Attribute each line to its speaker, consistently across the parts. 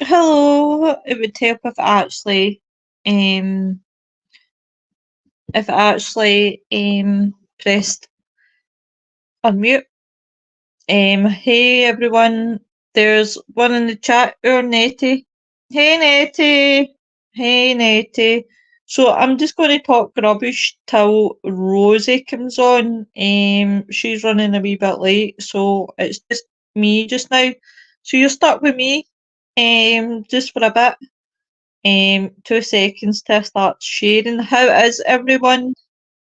Speaker 1: Hello. It would help um if I actually pressed unmute. Hey everyone. There's one in the chat. Nettie. Hey Nettie. Hey Nettie. So I'm just going to talk rubbish till Rosie comes on. She's running a wee bit late, so it's just me just now. So you're stuck with me. Just for a bit. 2 seconds to start sharing. How is everyone?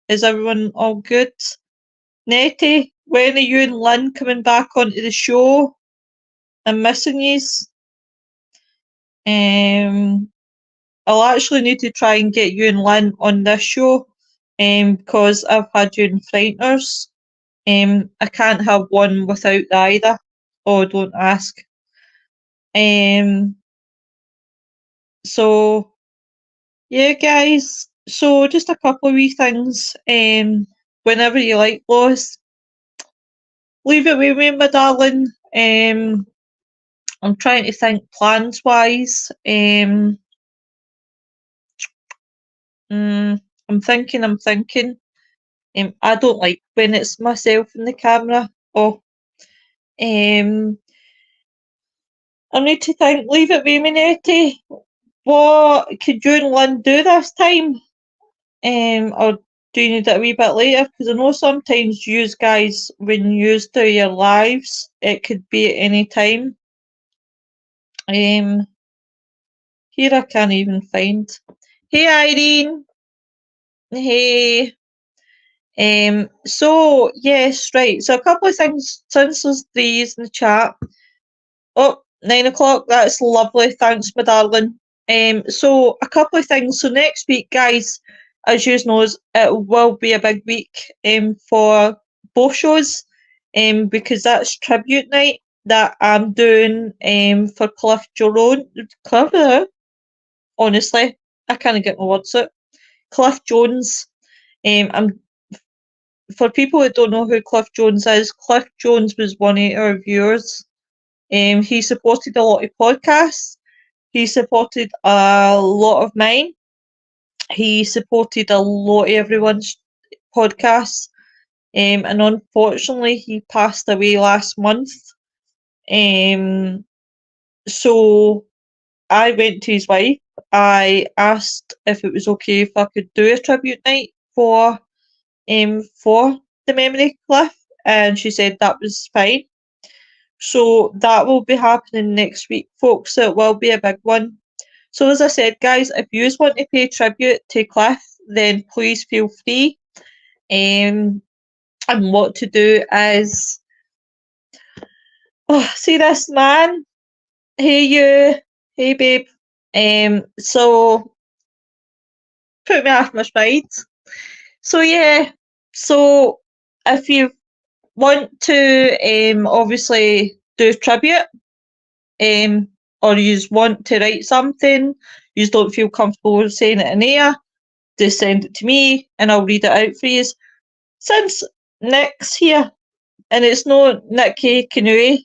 Speaker 1: Is everyone all good? Nettie, when are you and Lynn coming back onto the show? I'm missing yous. I'll actually need to try and get you and Lynn on this show, because I've had you in Frighteners. I can't have one without the either. Oh, don't ask. So yeah, guys. So just a couple of wee things. Whenever you like, Lois, leave it with me, my darling. I'm trying to think plans wise. I'm thinking. I don't like when it's myself in the camera. Oh, I need to think. Leave it with me, Nettie. What could you and Lynn do this time? Or do you need it a wee bit later? Because I know sometimes you guys, when you do your lives, it could be at any time. Here I can't even find. Hey Irene. Hey. So yes, right. So a couple of things since there's these in the chat. Oh, 9 o'clock. That's lovely. Thanks, my darling. So a couple of things. So next week, guys, as you know, it will be a big week for both shows, because that's tribute night that I'm doing for Cliff Jerome. Cliff, honestly, I can't get my words out. Cliff Jones. I'm For people that don't know who Cliff Jones is. Cliff Jones was one of our viewers. He supported a lot of podcasts. He supported a lot of mine. He supported a lot of everyone's podcasts. And unfortunately, he passed away last month. So I went to his wife. I asked if it was okay if I could do a tribute night for the memory cliff, and she said that was fine. So that will be happening next week, folks. So it will be a big one. So as I said, guys, if you want to pay tribute to Cliff, then please feel free. And what to do is, oh, see this man? Hey you, hey babe. So put me off my stride. So yeah, so if you want to obviously do tribute, or you want to write something, you don't feel comfortable saying it in air, just send it to me and I'll read it out for you. Since Nick's here, and it's no Nicky Canui,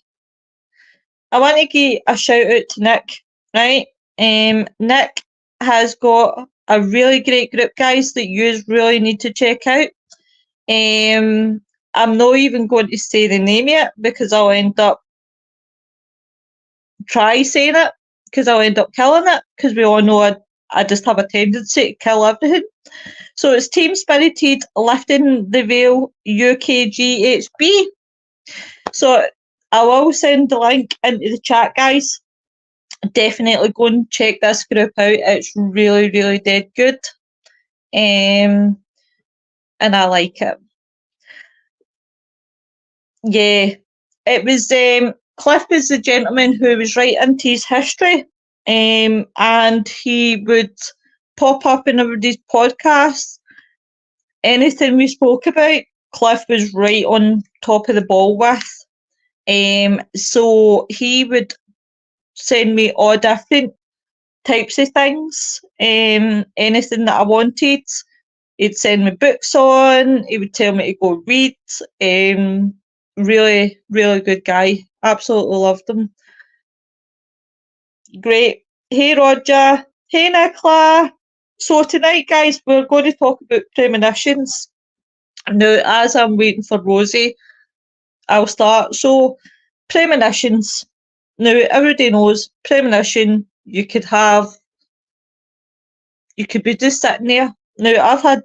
Speaker 1: I want to give a shout out to Nick, right? Nick has got a really great group, guys, that you really need to check out. I'm not even going to say the name yet because I'll end up saying it because I'll end up killing it because we all know I just have a tendency to kill everything. So it's Team Spirited Lifting the Veil UKGHB. So I will send the link into the chat, guys. Definitely go and check this group out. It's really, really dead good. And I like it. Yeah. It was Cliff was the gentleman who was right into his history. And he would pop up in everybody's podcasts. Anything we spoke about, Cliff was right on top of the ball with. So he would send me all different types of things. Anything that I wanted. He'd send me books on. He would tell me to go read. Really, really good guy. Absolutely loved him. Great. Hey Roger. Hey Nicola. So tonight, guys, we're going to talk about premonitions. Now, as I'm waiting for Rosie, I'll start. So, premonitions. Now, everybody knows premonition. You could be just sitting there. Now, I've had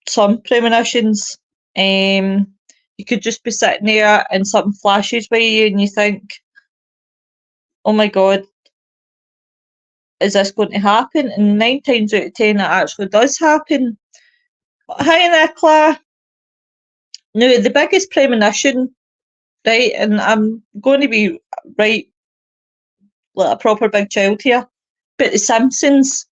Speaker 1: some premonitions. You could just be sitting there and something flashes by you, and you think, "Oh my God, is this going to happen?" And 9 times out of 10, it actually does happen. Hi, Nicola. Now, the biggest premonition, right, and I'm going to be right like a proper big child here, but The Simpsons,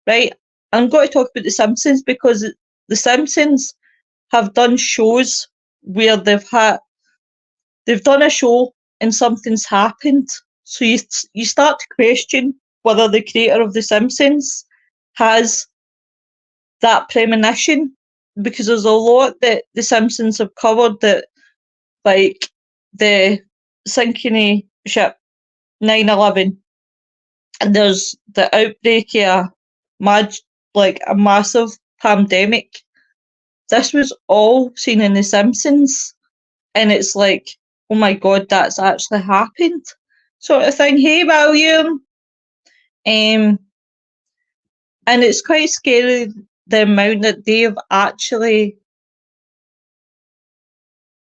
Speaker 1: right? I'm going to talk about The Simpsons because The Simpsons have done shows where they've done a show and something's happened. So you start to question whether the creator of The Simpsons has that premonition, because there's a lot that The Simpsons have covered, that like the sinking ship 9/11, and there's the outbreak of a massive pandemic. This was all seen in The Simpsons, and it's like, oh my God, that's actually happened, sort of thing. Hey, William. Um, and it's quite scary the amount that they've actually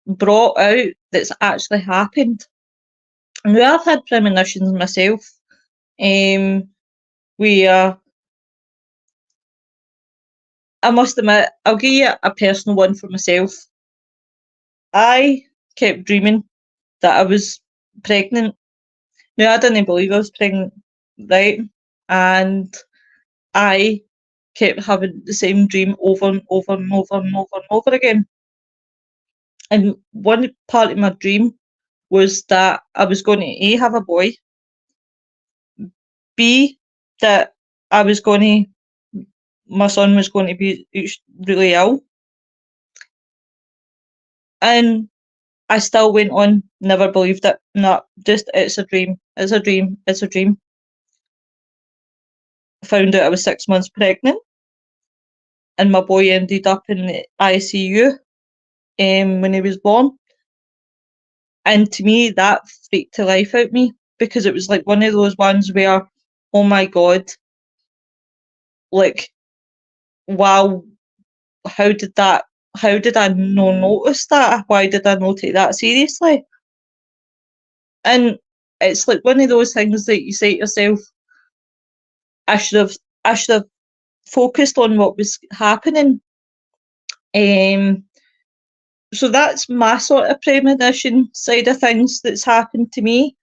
Speaker 1: brought out that's actually happened. Now, I've had premonitions myself, where I must admit, I'll give you a personal one for myself. I kept dreaming that I was pregnant. Now, I didn't believe I was pregnant, right? And I kept having the same dream over and over and over and over and over again. And one part of my dream was that I was going to A, have a boy, B, that my son was going to be really ill. And I still went on, never believed it. No, just it's a dream. It's a dream. It's a dream. Found out I was 6 months pregnant, and my boy ended up in the ICU when he was born. And to me, that freaked the life out of me, because it was like one of those ones where, oh my God, like, wow, how did I not notice that? Why did I not take that seriously? And it's like one of those things that you say to yourself, I should have focused on what was happening. So that's my sort of premonition side of things that's happened to me.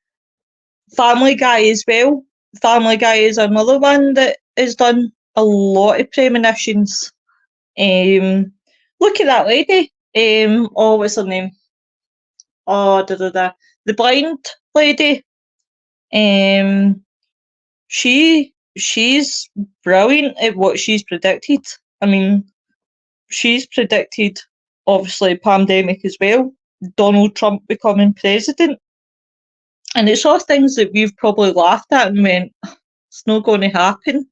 Speaker 1: Family Guy as well. Family Guy is another one that has done a lot of premonitions. Look at that lady. Oh, what's her name? Oh, the blind lady. She's brilliant at what she's predicted. I mean, she's predicted, obviously, pandemic as well, Donald Trump becoming president. And it's all things that we've probably laughed at and went, it's not going to happen.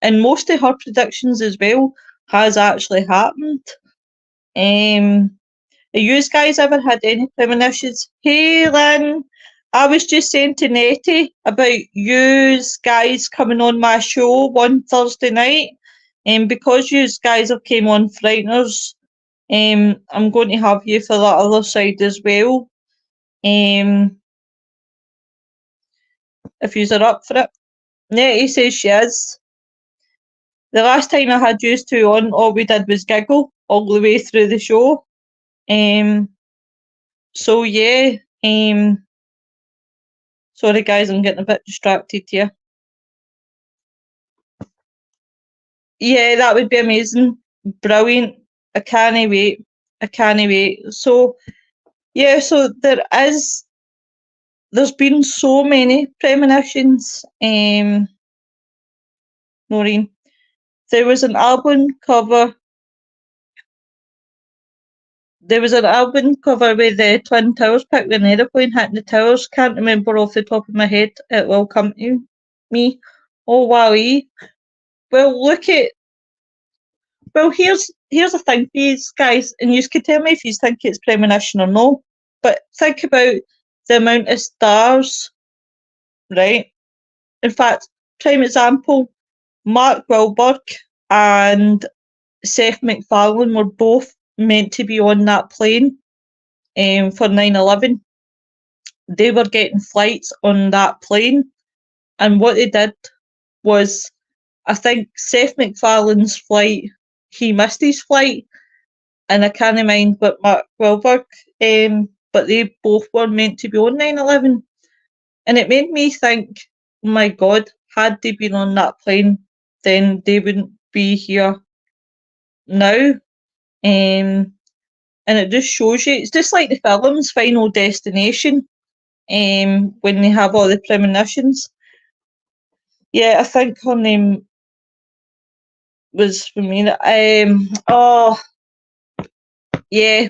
Speaker 1: And most of her predictions as well has actually happened. Have you guys ever had any premonitions? Hey Lynn, I was just saying to Nettie about you guys coming on my show one Thursday night. And because you guys have came on Frighteners, I'm going to have you for that other side as well. If you are up for it. Nettie says she is. The last time I had you two on, all we did was giggle all the way through the show. So yeah, sorry guys, I'm getting a bit distracted here. Yeah, that would be amazing. Brilliant. I can't wait. I can't wait. So yeah, so there's been so many premonitions. Maureen, there was an album cover there was an album cover with the Twin Towers picture an aeroplane hitting the towers. Can't remember off the top of my head. It will come to me. Oh wowie. Well, here's a thing for you guys, and you can tell me if you think it's premonition or no. But think about the amount of stars, right? In fact, prime example, Mark Wahlberg and Seth MacFarlane were both meant to be on that plane for 9/11. They were getting flights on that plane, and what they did was, I think Seth MacFarlane's flight, he missed his flight, and I can't mind what Mark Wahlberg, but they both were meant to be on 9/11. And it made me think, oh my God, had they been on that plane, then they wouldn't be here now. And it just shows you, it's just like the films Final Destination, when they have all the premonitions. Yeah, I think her name was for me. Oh, yeah,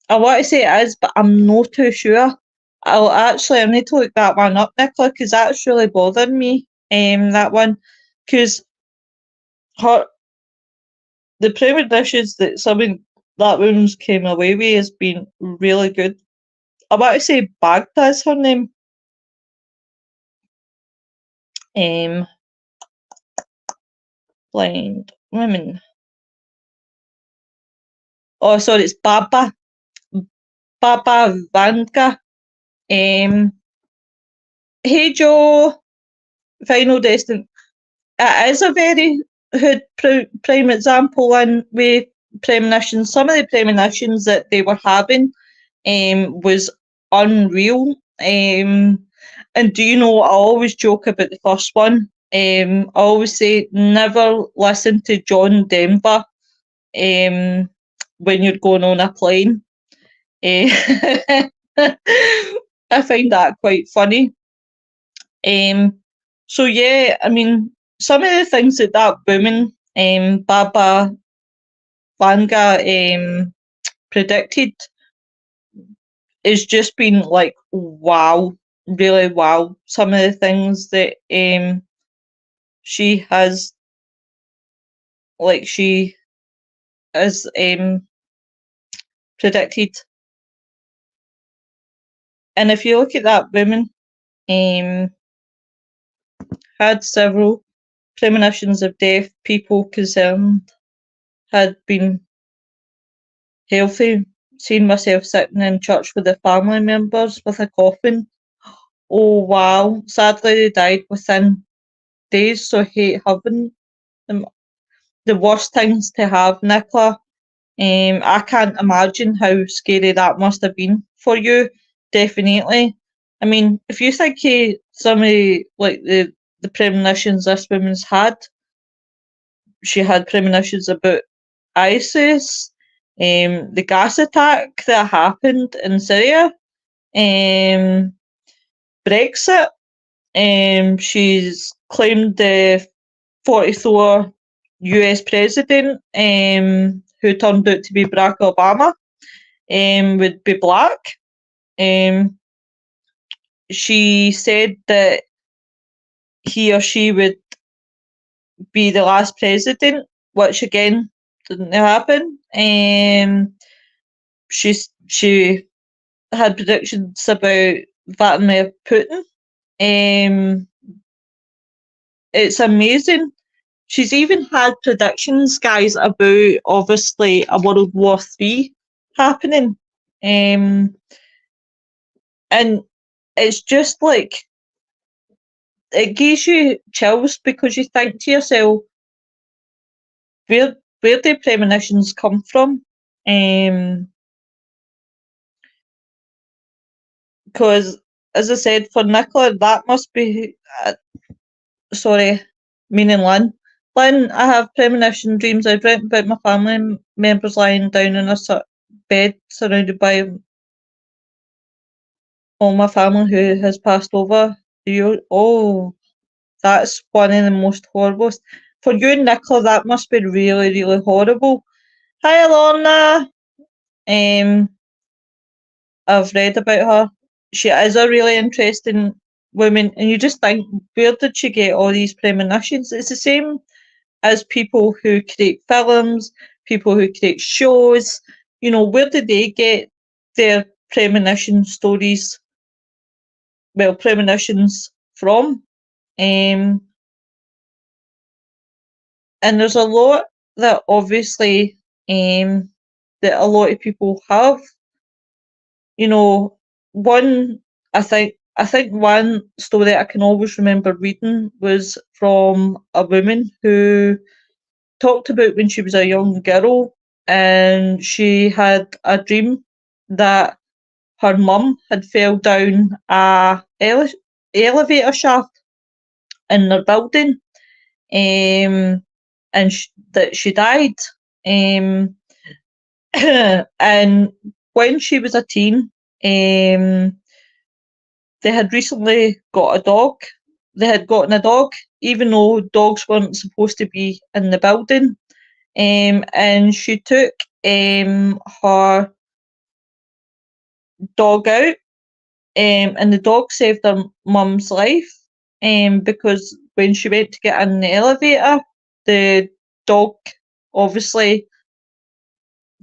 Speaker 1: I want to say it is, but I'm not too sure. I need to look that one up, Nicola, because that's really bothering me. That one, because the premonitions that that woman's came away with has been really good. I want to say Baghdad's her name. Blind women. Oh, sorry, it's Baba Vanga. Hey Joe, Final Destination. It is a very good prime example in with premonitions. Some of the premonitions that they were having was unreal. And do you know, I always joke about the first one. I always say never listen to John Denver when you're going on a plane. I find that quite funny. So yeah, I mean, some of the things that woman, Baba Vanga, predicted has just been like, wow, really wow. Some of the things that she has predicted. And if you look at that woman, had several premonitions of death. People concerned had been healthy. Seen myself sitting in church with the family members with a coffin. Oh wow! Sadly, they died within days. So I hate having them. The worst things to have, Nicola. I can't imagine how scary that must have been for you. Definitely. I mean, if you think some of like the premonitions this woman's had, she had premonitions about ISIS, the gas attack that happened in Syria, Brexit. She's claimed the 44 US president, who turned out to be Barack Obama, would be black. She said that he or she would be the last president, which again didn't happen. She had predictions about Vladimir Putin. It's amazing. She's even had predictions, guys, about obviously a World War III happening. And it's just like, it gives you chills because you think to yourself, where do premonitions come from? Because, as I said, for Nicola, that must be, meaning Lynn. Lynn, I have premonition dreams. I dreamt about my family members lying down in a bed surrounded by all my family who has passed over. Oh, that's one of the most horrible. For you, Nicola, that must be really, really horrible. Hi, Alona. I've read about her. She is a really interesting woman, and you just think, where did she get all these premonitions? It's the same as people who create films, people who create shows. You know, where did they get their premonition stories? Well, premonitions from? Um, and there's a lot that obviously that a lot of people have. You know, one I think one story I can always remember reading was from a woman who talked about when she was a young girl and she had a dream that her mum had fell down a elevator shaft in their building, and that she died. Um, and when she was a teen, they had recently got a dog. They had gotten a dog, even though dogs weren't supposed to be in the building. And she took her dog out, and the dog saved her mum's life. Because when she went to get in the elevator, the dog obviously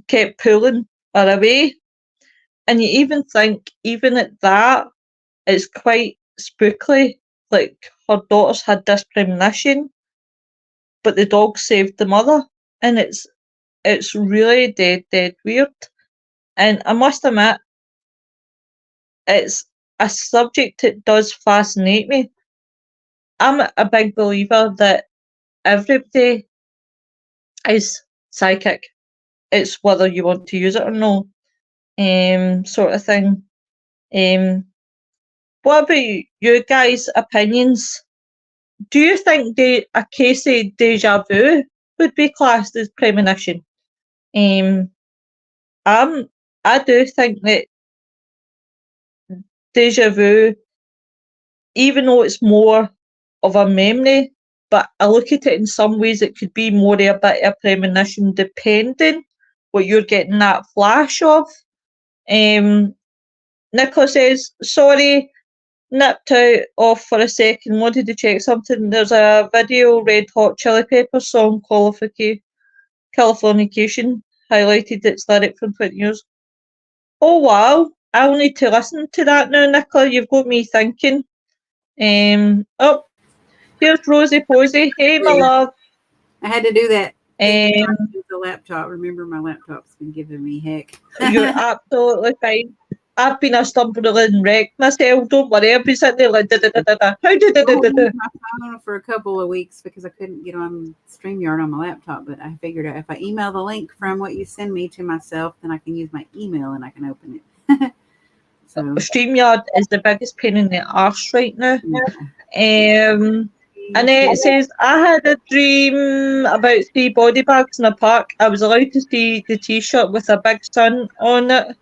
Speaker 1: kept pulling her away. And you even think, even at that, it's quite spooky. Like, her daughter's had this premonition, but the dog saved the mother, and it's really dead weird. And I must admit, it's a subject that does fascinate me. I'm a big believer that everybody is psychic. It's whether you want to use it or not, sort of thing. Um, what about you guys' opinions? Do you think a case of deja vu would be classed as premonition? Um, I do think that deja vu, even though it's more of a memory, but I look at it in some ways it could be more a bit of a premonition depending what you're getting that flash of. Nicola says, sorry, nipped out off for a second, wanted to check something. There's a video, Red Hot Chili Peppers song, Californication, highlighted its lyric from 20 years. Oh wow, I'll need to listen to that now, Nicola. You've got me thinking. Oh, here's Rosie Posey. Hey, my love.
Speaker 2: I had to do that thing
Speaker 1: Um,
Speaker 2: with the laptop. Remember, my laptop's been giving me heck.
Speaker 1: you're absolutely fine. I've been a stumbling wreck myself. Don't worry. I've been sitting there like da da da da da. How did
Speaker 2: I
Speaker 1: da da da
Speaker 2: used
Speaker 1: da?
Speaker 2: my phone for a couple of weeks because I couldn't get on StreamYard on my laptop. But I figured out if I email the link from what you send me to myself, then I can use my email and I can open it. So
Speaker 1: StreamYard is the biggest pain in the arse right now.
Speaker 2: yeah.
Speaker 1: Annette says, I had a dream about 3 body bags in a park. I was allowed to see the t-shirt with a big sun on it.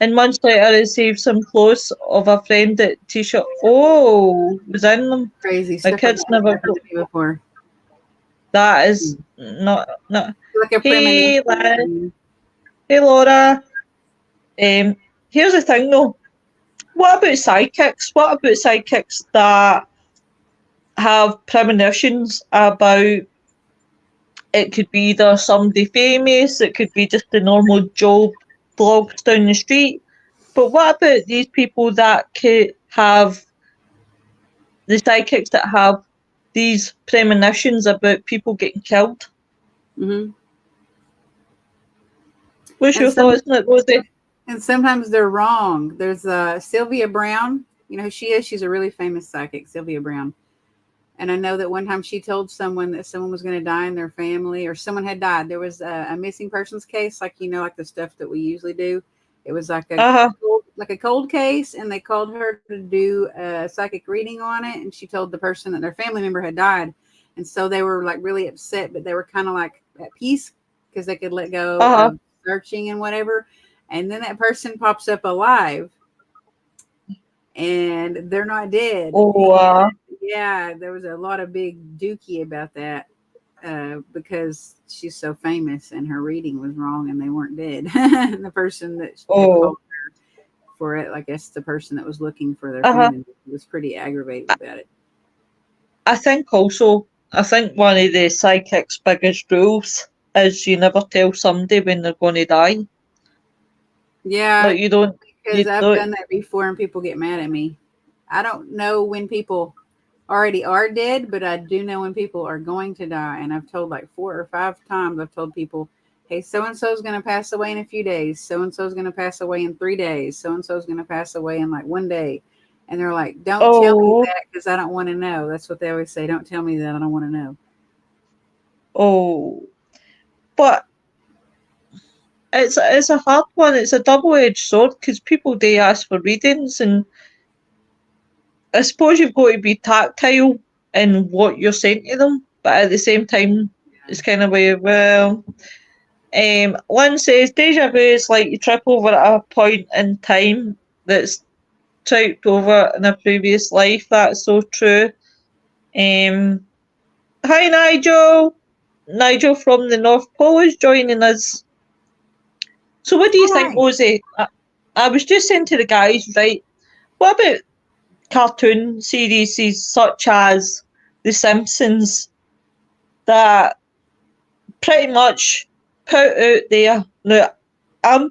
Speaker 1: And months later, I saved some clothes of a friend that t-shirt. Oh, was in them.
Speaker 2: Crazy
Speaker 1: My
Speaker 2: stuff like
Speaker 1: kids
Speaker 2: that
Speaker 1: never.
Speaker 2: happened to me before.
Speaker 1: That is not.
Speaker 2: Like a
Speaker 1: Hey,
Speaker 2: premonition.
Speaker 1: Liz. Hey, Laura. Here's the thing though. What about sidekicks? What about sidekicks that have premonitions about? It could be either somebody famous. It could be just the normal Joe blogs down the street. But what about these people that could have the sidekicks that have these premonitions about people getting killed?
Speaker 2: Mm-hmm.
Speaker 1: What's
Speaker 2: And
Speaker 1: your thoughts on it, Rosie?
Speaker 2: and sometimes they're wrong. There's Sylvia Brown. You know who she is? She's a really famous psychic, Sylvia Brown. And I know that one time she told someone that someone was going to die in their family or someone had died. There was a missing persons case, like, you know, like the stuff that we usually do. It was like
Speaker 1: Uh-huh.
Speaker 2: a cold case, and they called her to do a psychic reading on it. And she told the person that their family member had died. And so they were like really upset, but they were kind of like at peace because they could let go
Speaker 1: Uh-huh.
Speaker 2: of searching and whatever. And then that person pops up alive and they're not dead.
Speaker 1: Oh,
Speaker 2: Yeah, there was a lot of big dookie about that. because she's so famous and her reading was wrong and they weren't dead. And the person that had
Speaker 1: Oh,
Speaker 2: called for it, I guess the person that was looking for their
Speaker 1: uh-huh.
Speaker 2: family was pretty aggravated about it.
Speaker 1: I think also, I think one of the psychic's biggest rules is you never tell somebody when they're going to die.
Speaker 2: Yeah,
Speaker 1: Like you
Speaker 2: because I've
Speaker 1: don't.
Speaker 2: done that before and people get mad at me. I don't know when people already are dead, but I do know when people are going to die. And I've told like 4 or 5 times, I've told people, hey, so and so is going to pass away in a few days. So and so is going to pass away in 3 days. So and so is going to pass away in like one day. And they're like, don't tell me
Speaker 1: Oh,
Speaker 2: that because I don't want to know. That's what they always say. Don't tell me that. I don't want to know.
Speaker 1: oh. But it's a hard one. It's a double-edged sword because people do ask for readings, and I suppose you've got to be tactile in what you're saying to them. But at the same time, it's kind of like, well, Lynn says deja vu is like you trip over at a point in time that's tripped over in a previous life. That's so true. Um, Hi Nigel. Nigel from the North Pole is joining us. So what do you think,
Speaker 2: Hi.
Speaker 1: Rosie? I was just saying to the guys, right, what about cartoon series such as The Simpsons that pretty much put out there. Now, I'm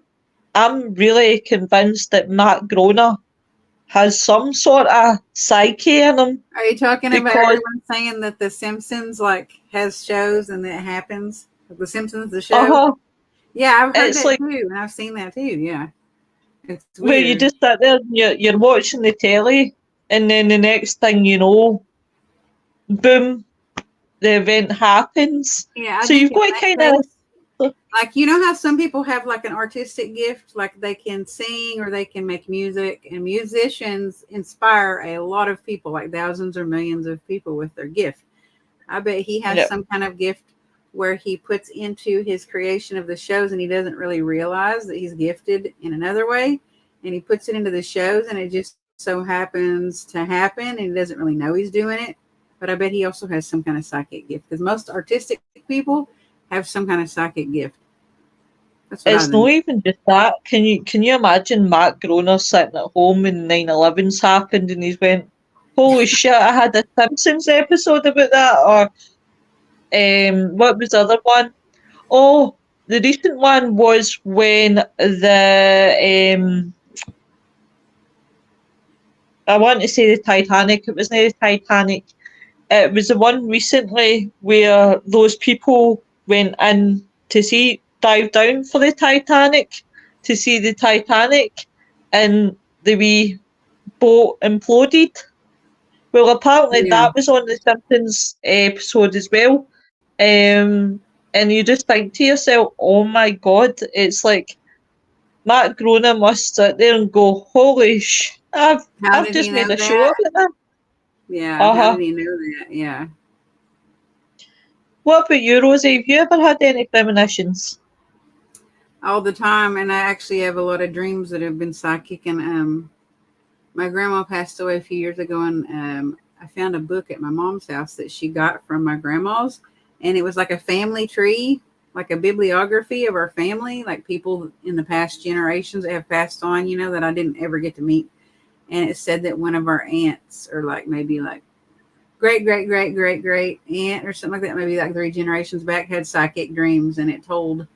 Speaker 1: I'm really convinced that Matt Groener has some sort of psyche in him
Speaker 2: Are you talking about
Speaker 1: because
Speaker 2: everyone saying that The Simpsons like has shows and it happens? The Simpsons, the show?
Speaker 1: uh-huh,
Speaker 2: Yeah, I've heard
Speaker 1: it's
Speaker 2: that
Speaker 1: like
Speaker 2: too, and I've seen that too. Yeah, it's
Speaker 1: where you
Speaker 2: weird.
Speaker 1: just sit there and you're watching the telly and then the next thing you know, boom, the event happens.
Speaker 2: Yeah, I
Speaker 1: So
Speaker 2: think
Speaker 1: you've
Speaker 2: in
Speaker 1: got to
Speaker 2: that
Speaker 1: kind
Speaker 2: case,
Speaker 1: of
Speaker 2: like you know how some people have like an artistic gift, like they can sing or they can make music, and musicians inspire a lot of people, like thousands or millions of people with their gift. I bet he has
Speaker 1: yeah.
Speaker 2: some kind of gift where he puts into his creation of the shows and he doesn't really realize that he's gifted in another way. And he puts it into the shows and it just so happens to happen and he doesn't really know he's doing it. But I bet he also has some kind of psychic gift because most artistic people have some kind of psychic gift. That's what I
Speaker 1: It's not
Speaker 2: think.
Speaker 1: even just that. Can you imagine Matt Groener sitting at home when 9/11's happened and he's went, holy shit, I had a Simpsons episode about that, or what was the other one? Oh, the recent one was when the I want to say the Titanic. It wasn't the Titanic. It was the one recently where those people went in to dive down for the Titanic, to see the Titanic, and the wee boat imploded. Well, apparently
Speaker 2: Yeah.
Speaker 1: that was on the Simpsons episode as well. And you just think to yourself, oh my god, it's like Matt Groener must sit there and go, holy
Speaker 2: How
Speaker 1: I've
Speaker 2: did he
Speaker 1: just made
Speaker 2: know
Speaker 1: a show
Speaker 2: that?
Speaker 1: of it.
Speaker 2: Yeah.
Speaker 1: Uh
Speaker 2: How
Speaker 1: huh.
Speaker 2: did he know that? Yeah.
Speaker 1: What about you, Rosie? Have you ever had any premonitions?
Speaker 2: All the time. And I actually have a lot of dreams that have been psychic. And my grandma passed away a few years ago, and I found a book at my mom's house that she got from my grandma's, and it was like a family tree, like a bibliography of our family, like people in the past generations that have passed on, you know, that I didn't ever get to meet. And it said that one of our aunts, or like maybe like great, great, great, great, great aunt, or something like that, maybe like 3 generations back, had psychic dreams, and it told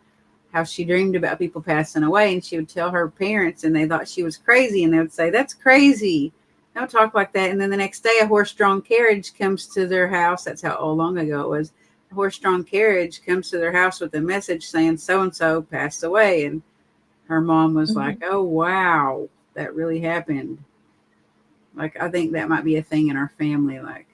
Speaker 2: how she dreamed about people passing away, and she would tell her parents and they thought she was crazy, and they would say, that's crazy, don't talk like that. And then the next day a horse-drawn carriage comes to their house. That's how long ago it was. A horse-drawn carriage comes to their house with a message saying so and so passed away, and her mom was like,
Speaker 1: Mhm.
Speaker 2: oh wow, that really happened. Like I think that might be a thing in our family, like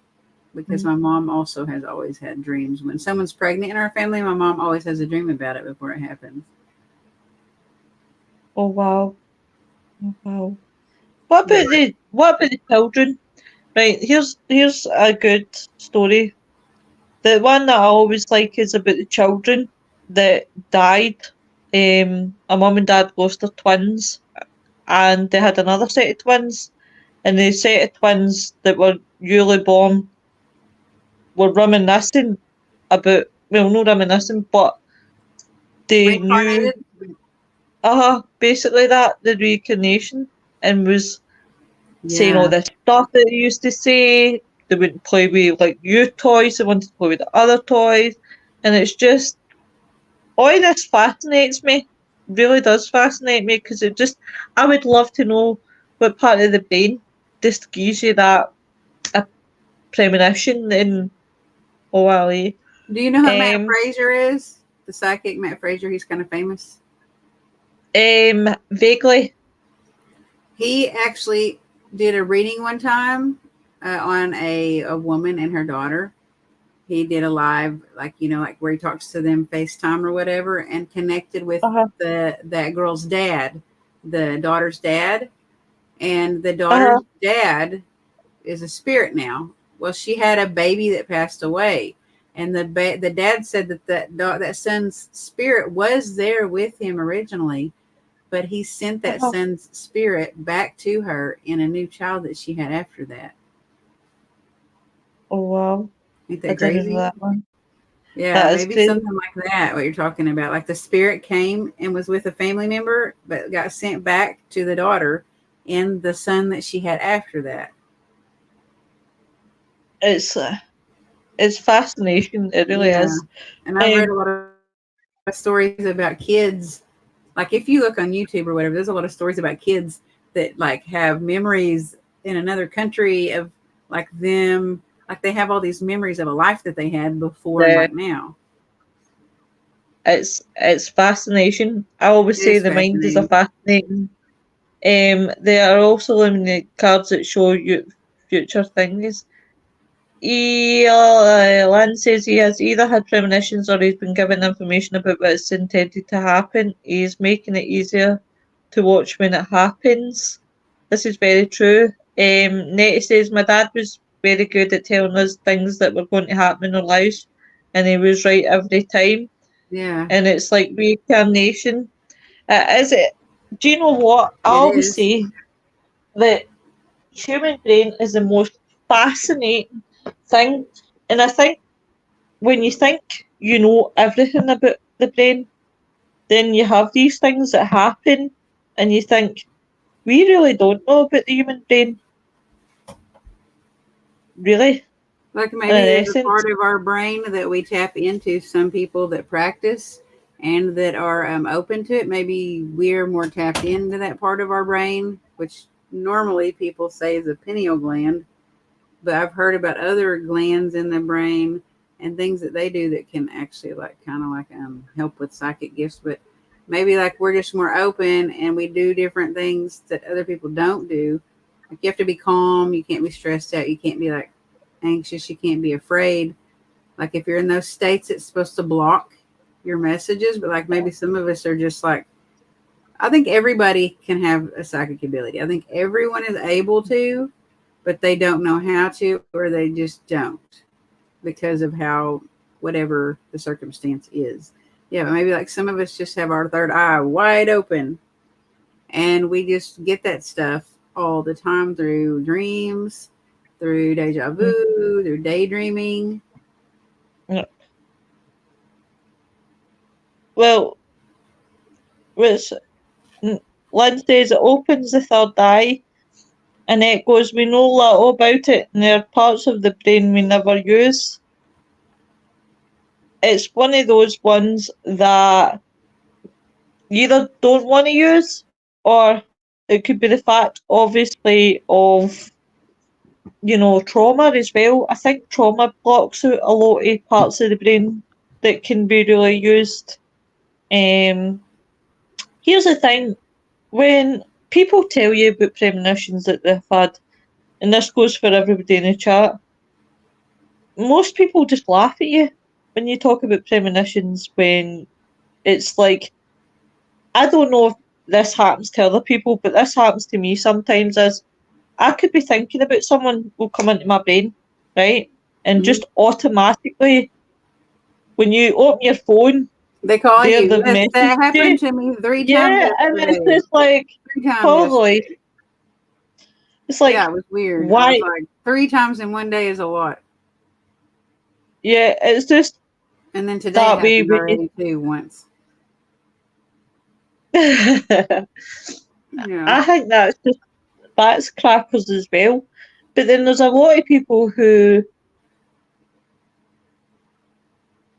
Speaker 2: because
Speaker 1: Mhm.
Speaker 2: my mom also has always had dreams. When someone's pregnant in our family, my mom always has a dream about it before it happens.
Speaker 1: Oh wow. Oh, wow.
Speaker 2: But
Speaker 1: What about the children? Right, here's a good story. The one that I always like is about the children that died. A mum and dad lost their twins, and they had another set of twins, and the set of twins that were newly born were reminiscing about, well, no reminiscing, but they knew,
Speaker 2: Reincarnated?
Speaker 1: basically that, the reincarnation, and was saying all
Speaker 2: Yeah.
Speaker 1: this stuff that they used to say. They wouldn't play with like your toys, they wanted to play with the other toys. And it's just, all of this fascinates me. Really does fascinate me because I would love to know what part of the brain just gives you that a premonition in OLE.
Speaker 2: Do you know who Matt
Speaker 1: Um,
Speaker 2: Fraser is? The psychic Matt Fraser. He's kind of famous.
Speaker 1: Vaguely.
Speaker 2: He actually did a reading one time on a woman and her daughter. He did a live, like, like where he talks to them FaceTime or whatever, and connected with
Speaker 1: Uh-huh.
Speaker 2: that girl's dad, the daughter's dad, and the
Speaker 1: Uh-huh.
Speaker 2: daughter's dad is a spirit now. Well, she had a baby that passed away, and the dad said that son's spirit was there with him originally, but he sent that
Speaker 1: Uh-huh.
Speaker 2: son's spirit back to her in a new child that she had after that.
Speaker 1: Oh wow.
Speaker 2: Ain't
Speaker 1: I
Speaker 2: that
Speaker 1: didn't know
Speaker 2: crazy?
Speaker 1: that one.
Speaker 2: Yeah,
Speaker 1: That is
Speaker 2: maybe
Speaker 1: crazy.
Speaker 2: something like that, what you're talking about. Like the spirit came and was with a family member, but got sent back to the daughter and the son that she had after that.
Speaker 1: It's fascination. It really
Speaker 2: Yeah.
Speaker 1: is.
Speaker 2: And I've read a lot of stories about kids. Like if you look on YouTube or whatever, there's a lot of stories about kids that like have memories in another country of like them, like they have all these memories of a life that they had before and
Speaker 1: The
Speaker 2: like now.
Speaker 1: it's fascination. I always
Speaker 2: It
Speaker 1: say
Speaker 2: is
Speaker 1: the mind is a
Speaker 2: fascinating.
Speaker 1: fascinating. There are also illuminate cards that show you future things. Lan says he has either had premonitions or he's been given information about what's intended to happen. He's making it easier to watch when it happens. This is very true. Nettie says my dad was very good at telling us things that were going to happen in our lives, and he was right every time.
Speaker 2: Yeah,
Speaker 1: And it's like reincarnation. Is it? Do you know what? I
Speaker 2: it
Speaker 1: always
Speaker 2: is.
Speaker 1: say that human brain is the most fascinating thing, and I think when you think you know everything about the brain, then you have these things that happen, and you think we really don't know about the human brain, really,
Speaker 2: Like
Speaker 1: in
Speaker 2: maybe there's a
Speaker 1: essence.
Speaker 2: part of our brain that we tap into. Some people that practice and that are open to it. Maybe we're more tapped into that part of our brain, which normally people say is a pineal gland. But I've heard about other glands in the brain and things that they do that can actually like kind of like help with psychic gifts. But maybe like we're just more open and we do different things that other people don't do. Like you have to be calm. You can't be stressed out. You can't be like anxious. You can't be afraid. Like if you're in those states, it's supposed to block your messages. But like maybe some of us are just like, I think everybody can have a psychic ability. I think everyone is able to, but they don't know how to, or they just don't because of how whatever the circumstance is. Yeah, but maybe like some of us just have our third eye wide open and we just get that stuff all the time through dreams, through deja
Speaker 1: Mm,
Speaker 2: vu, through daydreaming.
Speaker 1: yeah. Well, it's, Lynn says it opens the third eye, and it goes, we know little about it, and there are parts of the brain we never use. It's one of those ones that you either don't want to use, or it could be the fact, obviously, of trauma as well. I think trauma blocks out a lot of parts of the brain that can be really used. Um, Here's the thing: when people tell you about premonitions that they've had, and this goes for everybody in the chat, most people just laugh at you when you talk about premonitions. When it's like, I don't know if this happens to other people, but this happens to me sometimes. As I could be thinking about someone will come into my brain, right? And
Speaker 2: Mhm.
Speaker 1: just automatically, when you open your phone,
Speaker 2: They call
Speaker 1: there
Speaker 2: you.
Speaker 1: the
Speaker 2: Yes,
Speaker 1: message
Speaker 2: that happened
Speaker 1: you.
Speaker 2: to me 3 times
Speaker 1: Yeah, and it's
Speaker 2: yesterday.
Speaker 1: just like,
Speaker 2: 3 times
Speaker 1: probably,
Speaker 2: yesterday.
Speaker 1: it's
Speaker 2: Yeah,
Speaker 1: like,
Speaker 2: it was weird. I was
Speaker 1: why?
Speaker 2: like, 3 times in one day is a lot.
Speaker 1: Yeah, it's just,
Speaker 2: And then today
Speaker 1: That way
Speaker 2: happened
Speaker 1: we
Speaker 2: already too once.
Speaker 1: I
Speaker 2: Yeah.
Speaker 1: think that's crackers as well. But then there's a lot of people who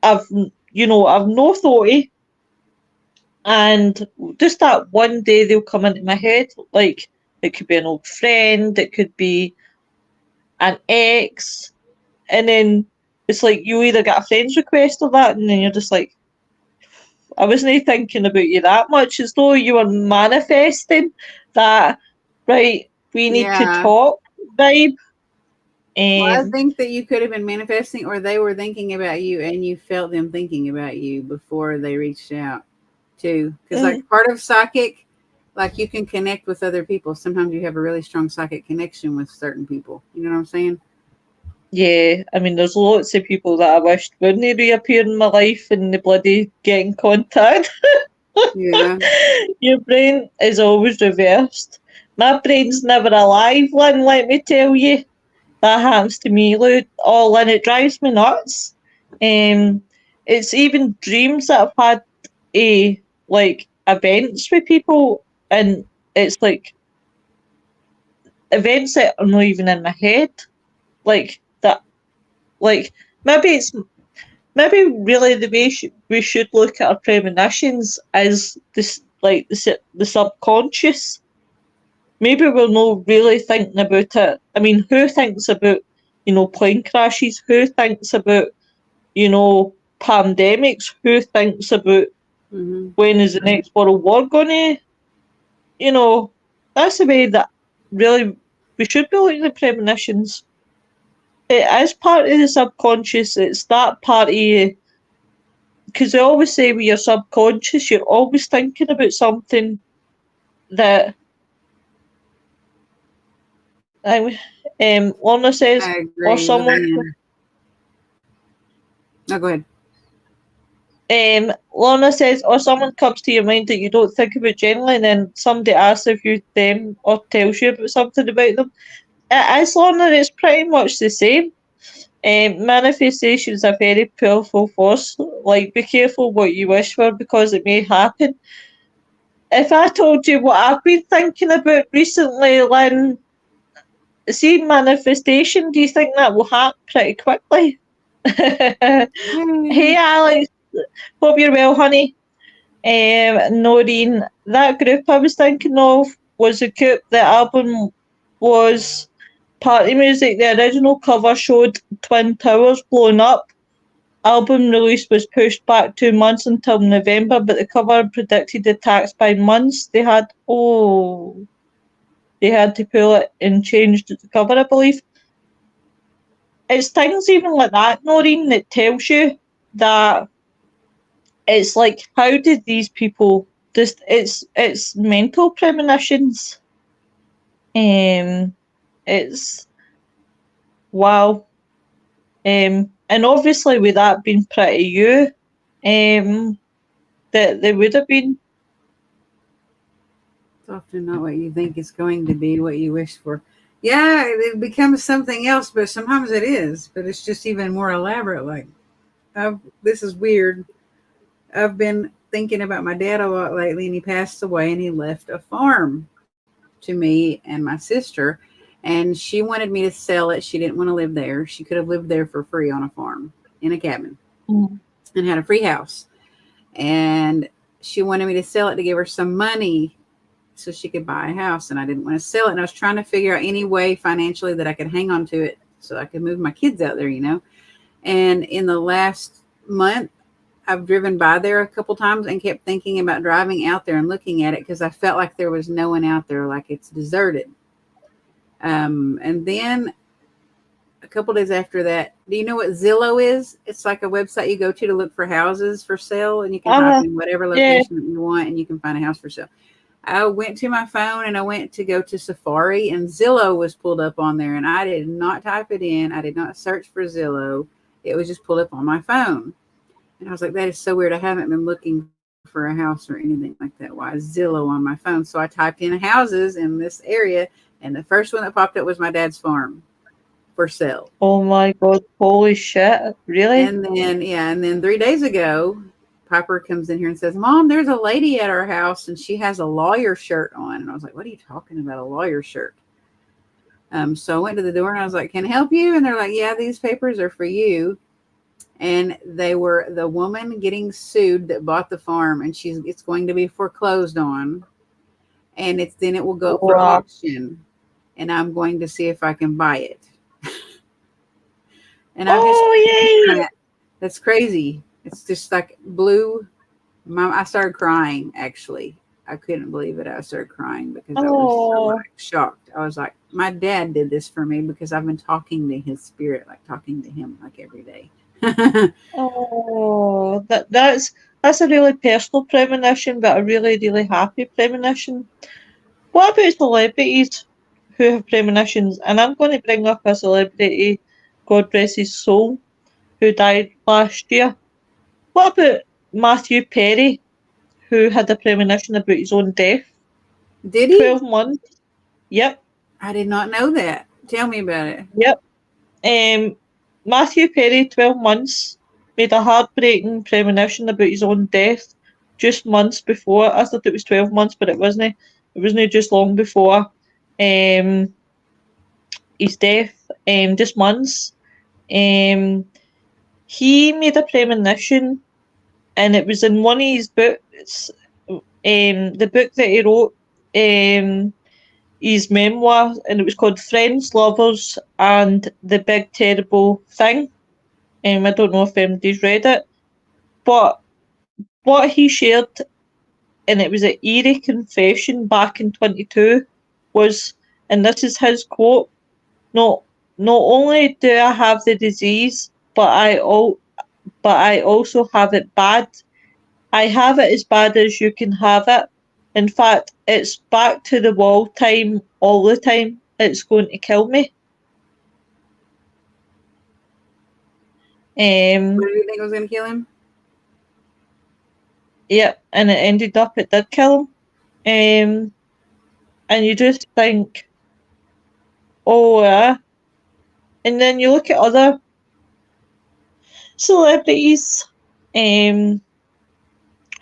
Speaker 1: I've I've no thought of, and just that one day they'll come into my head. Like it could be an old friend, it could be an ex, and then it's like you either get a friend's request or that, and then you're just like, I wasn't thinking about you that much, as though you were manifesting that, right, we need to
Speaker 2: Yeah.
Speaker 1: talk vibe.
Speaker 2: Well, I
Speaker 1: Um,
Speaker 2: think that you could have been manifesting, or they were thinking about you and you felt them thinking about you before they reached out too. Because,
Speaker 1: mm,
Speaker 2: like, part of psychic, like, you can connect with other people. Sometimes you have a really strong psychic connection with certain people. You know what I'm saying?
Speaker 1: yeah, I mean, there's lots of people that I wished wouldn't reappear in my life and they bloody get in contact.
Speaker 2: Yeah.
Speaker 1: Your brain is always reversed. My brain's never alive, Lynn, let me tell you. That happens to me, Lou, all and it drives me nuts. Um, it's even dreams that I've had like events with people, and it's like events that are not even in my head, like that. Like maybe it's maybe really the way we should look at our premonitions is this, like the subconscious. Maybe we're not really thinking about it. I mean, who thinks about plane crashes? Who thinks about pandemics? Who thinks about
Speaker 2: Mm-hmm.
Speaker 1: when is the next world war gonna, you know, that's the way that really we should be looking at premonitions. It is part of the subconscious. It's that part of you, because they always say with your subconscious, you're always thinking about something that. Lorna says,
Speaker 2: I
Speaker 1: or
Speaker 2: agree with
Speaker 1: someone.
Speaker 2: you. No, go ahead.
Speaker 1: Lorna says, or someone comes to your mind that you don't think about generally, and then somebody asks if you them or tells you about something about them. It is, Lorna. It's pretty much the same. Manifestation is a very powerful force. Like, be careful what you wish for because it may happen. If I told you what I've been thinking about recently, Lynn, see manifestation, do you think that will happen pretty quickly? Hey,
Speaker 2: Yay.
Speaker 1: Alex. Hope you're well, honey. Noreen, that group I was thinking of was a Coop. The album was party music. The original cover showed Twin Towers blowing up. Album release was pushed back 2 months until November, but the cover predicted attacks by months. They had to pull it and change the cover, I believe. It's things even like that, Noreen, that tells you that it's like, how did these people just, it's mental premonitions. It's wow. And obviously with that being pretty you, that they would have been.
Speaker 2: It's often not what you think it's going to be, what you wish for. Yeah, it becomes something else, but sometimes it is. But it's just even more elaborate. Like, this is weird. I've been thinking about my dad a lot lately, and he passed away, and he left a farm to me and my sister. And she wanted me to sell it. She didn't want to live there. She could have lived there for free on a farm in a cabin
Speaker 1: Mm.
Speaker 2: and had a free house. And she wanted me to sell it to give her some money so she could buy a house. And I didn't want to sell it. And I was trying to figure out any way financially that I could hang on to it so I could move my kids out there, And in the last month, I've driven by there a couple times and kept thinking about driving out there and looking at it because I felt like there was no one out there, like it's deserted. And then a couple days after that, do you know what Zillow is? It's like a website you go to look for houses for sale, and you can type in whatever
Speaker 1: Yeah.
Speaker 2: location that you want, and you can find a house for sale. I went to my phone and I went to go to Safari, and Zillow was pulled up on there, and I did not type it in. I did not search for Zillow. It was just pulled up on my phone. And I was like, that is so weird. I haven't been looking for a house or anything like that. Why is Zillow on my phone? So I typed in houses in this area, and the first one that popped up was my dad's farm. for sale.
Speaker 1: Oh my God. Holy shit. Really?
Speaker 2: And then 3 days ago, Piper comes in here and says, Mom, there's a lady at our house and she has a lawyer shirt on. And I was like, what are you talking about, a lawyer shirt? So I went to the door and I was like, can I help you? And they're like, yeah, these papers are for you. And they were the woman getting sued that bought the farm, and it's going to be foreclosed on. And then it will go for
Speaker 1: Wow.
Speaker 2: auction. And I'm going to see if I can buy it. And I'm just,
Speaker 1: yay!
Speaker 2: that's crazy. It's just like blue. I started crying, actually. I couldn't believe it. I started crying because I was so like, shocked. I was like, my dad did this for me because I've been talking to his spirit, like talking to him like every day.
Speaker 1: Oh, that's a really personal premonition, but a really, really happy premonition. What about celebrities who have premonitions? And I'm going to bring up a celebrity, God rest his soul, who died last year. What about Matthew Perry, who had a premonition about his own death?
Speaker 2: Did he?
Speaker 1: 12 months. Yep.
Speaker 2: I did not know that. Tell me about it.
Speaker 1: Yep. Matthew Perry, 12 months, made a heartbreaking premonition about his own death just months before. I thought it was 12 months, but it wasn't. It wasn't just long before his death, just months. He made a premonition, and it was in one of his books, the book that he wrote, his memoir, and it was called Friends, Lovers, and the Big Terrible Thing. I don't know if anybody's read it, but what he shared, and it was an eerie confession back in 22, was, and this is his quote: "Not only do I have the disease, but I also have it bad. I have it as bad as you can have it. In fact, it's back to the wall time all the time. It's going to kill me."
Speaker 2: What do you think was going to kill him?
Speaker 1: Yeah, and it ended up it did kill him. And you just think, oh, and then you look at other celebrities who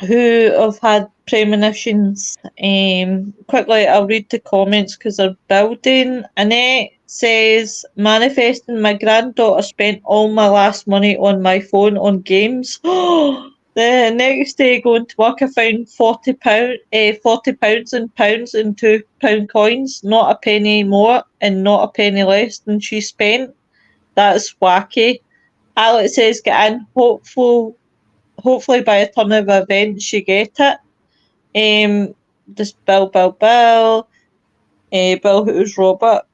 Speaker 1: have had premonitions. Quickly, I'll read the comments because they're building. Annette says, manifesting my granddaughter spent all my last money on my phone on games. The next day going to work, I found £40 in pounds and £2 coins, not a penny more and not a penny less than she spent. That's wacky. Alex says, get in, hopefully by a turn of events you get it. Just Bill, Bill, Who's Robert.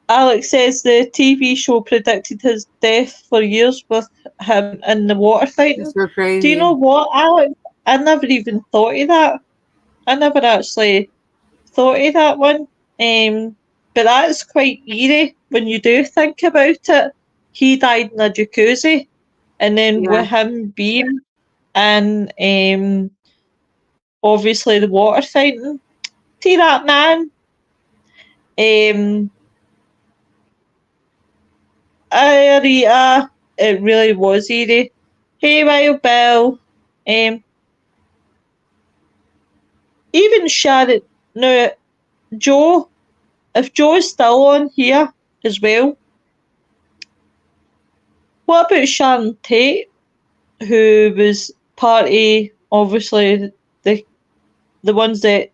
Speaker 1: Alex says the TV show predicted his death for years with him in the water fighting.
Speaker 2: It's so crazy.
Speaker 1: Do you know what, Alex? I never even thought of that. I never actually thought of that one. But that's quite eerie when you do think about it. He died in a jacuzzi, and then with him being in obviously the water fighting. See that man? Rita, it really was eerie. Hey, Wild Bill. Even Sharon. Now, Joe, if Joe's still on here as well, what about Sharon Tate, who was part of, obviously, the ones that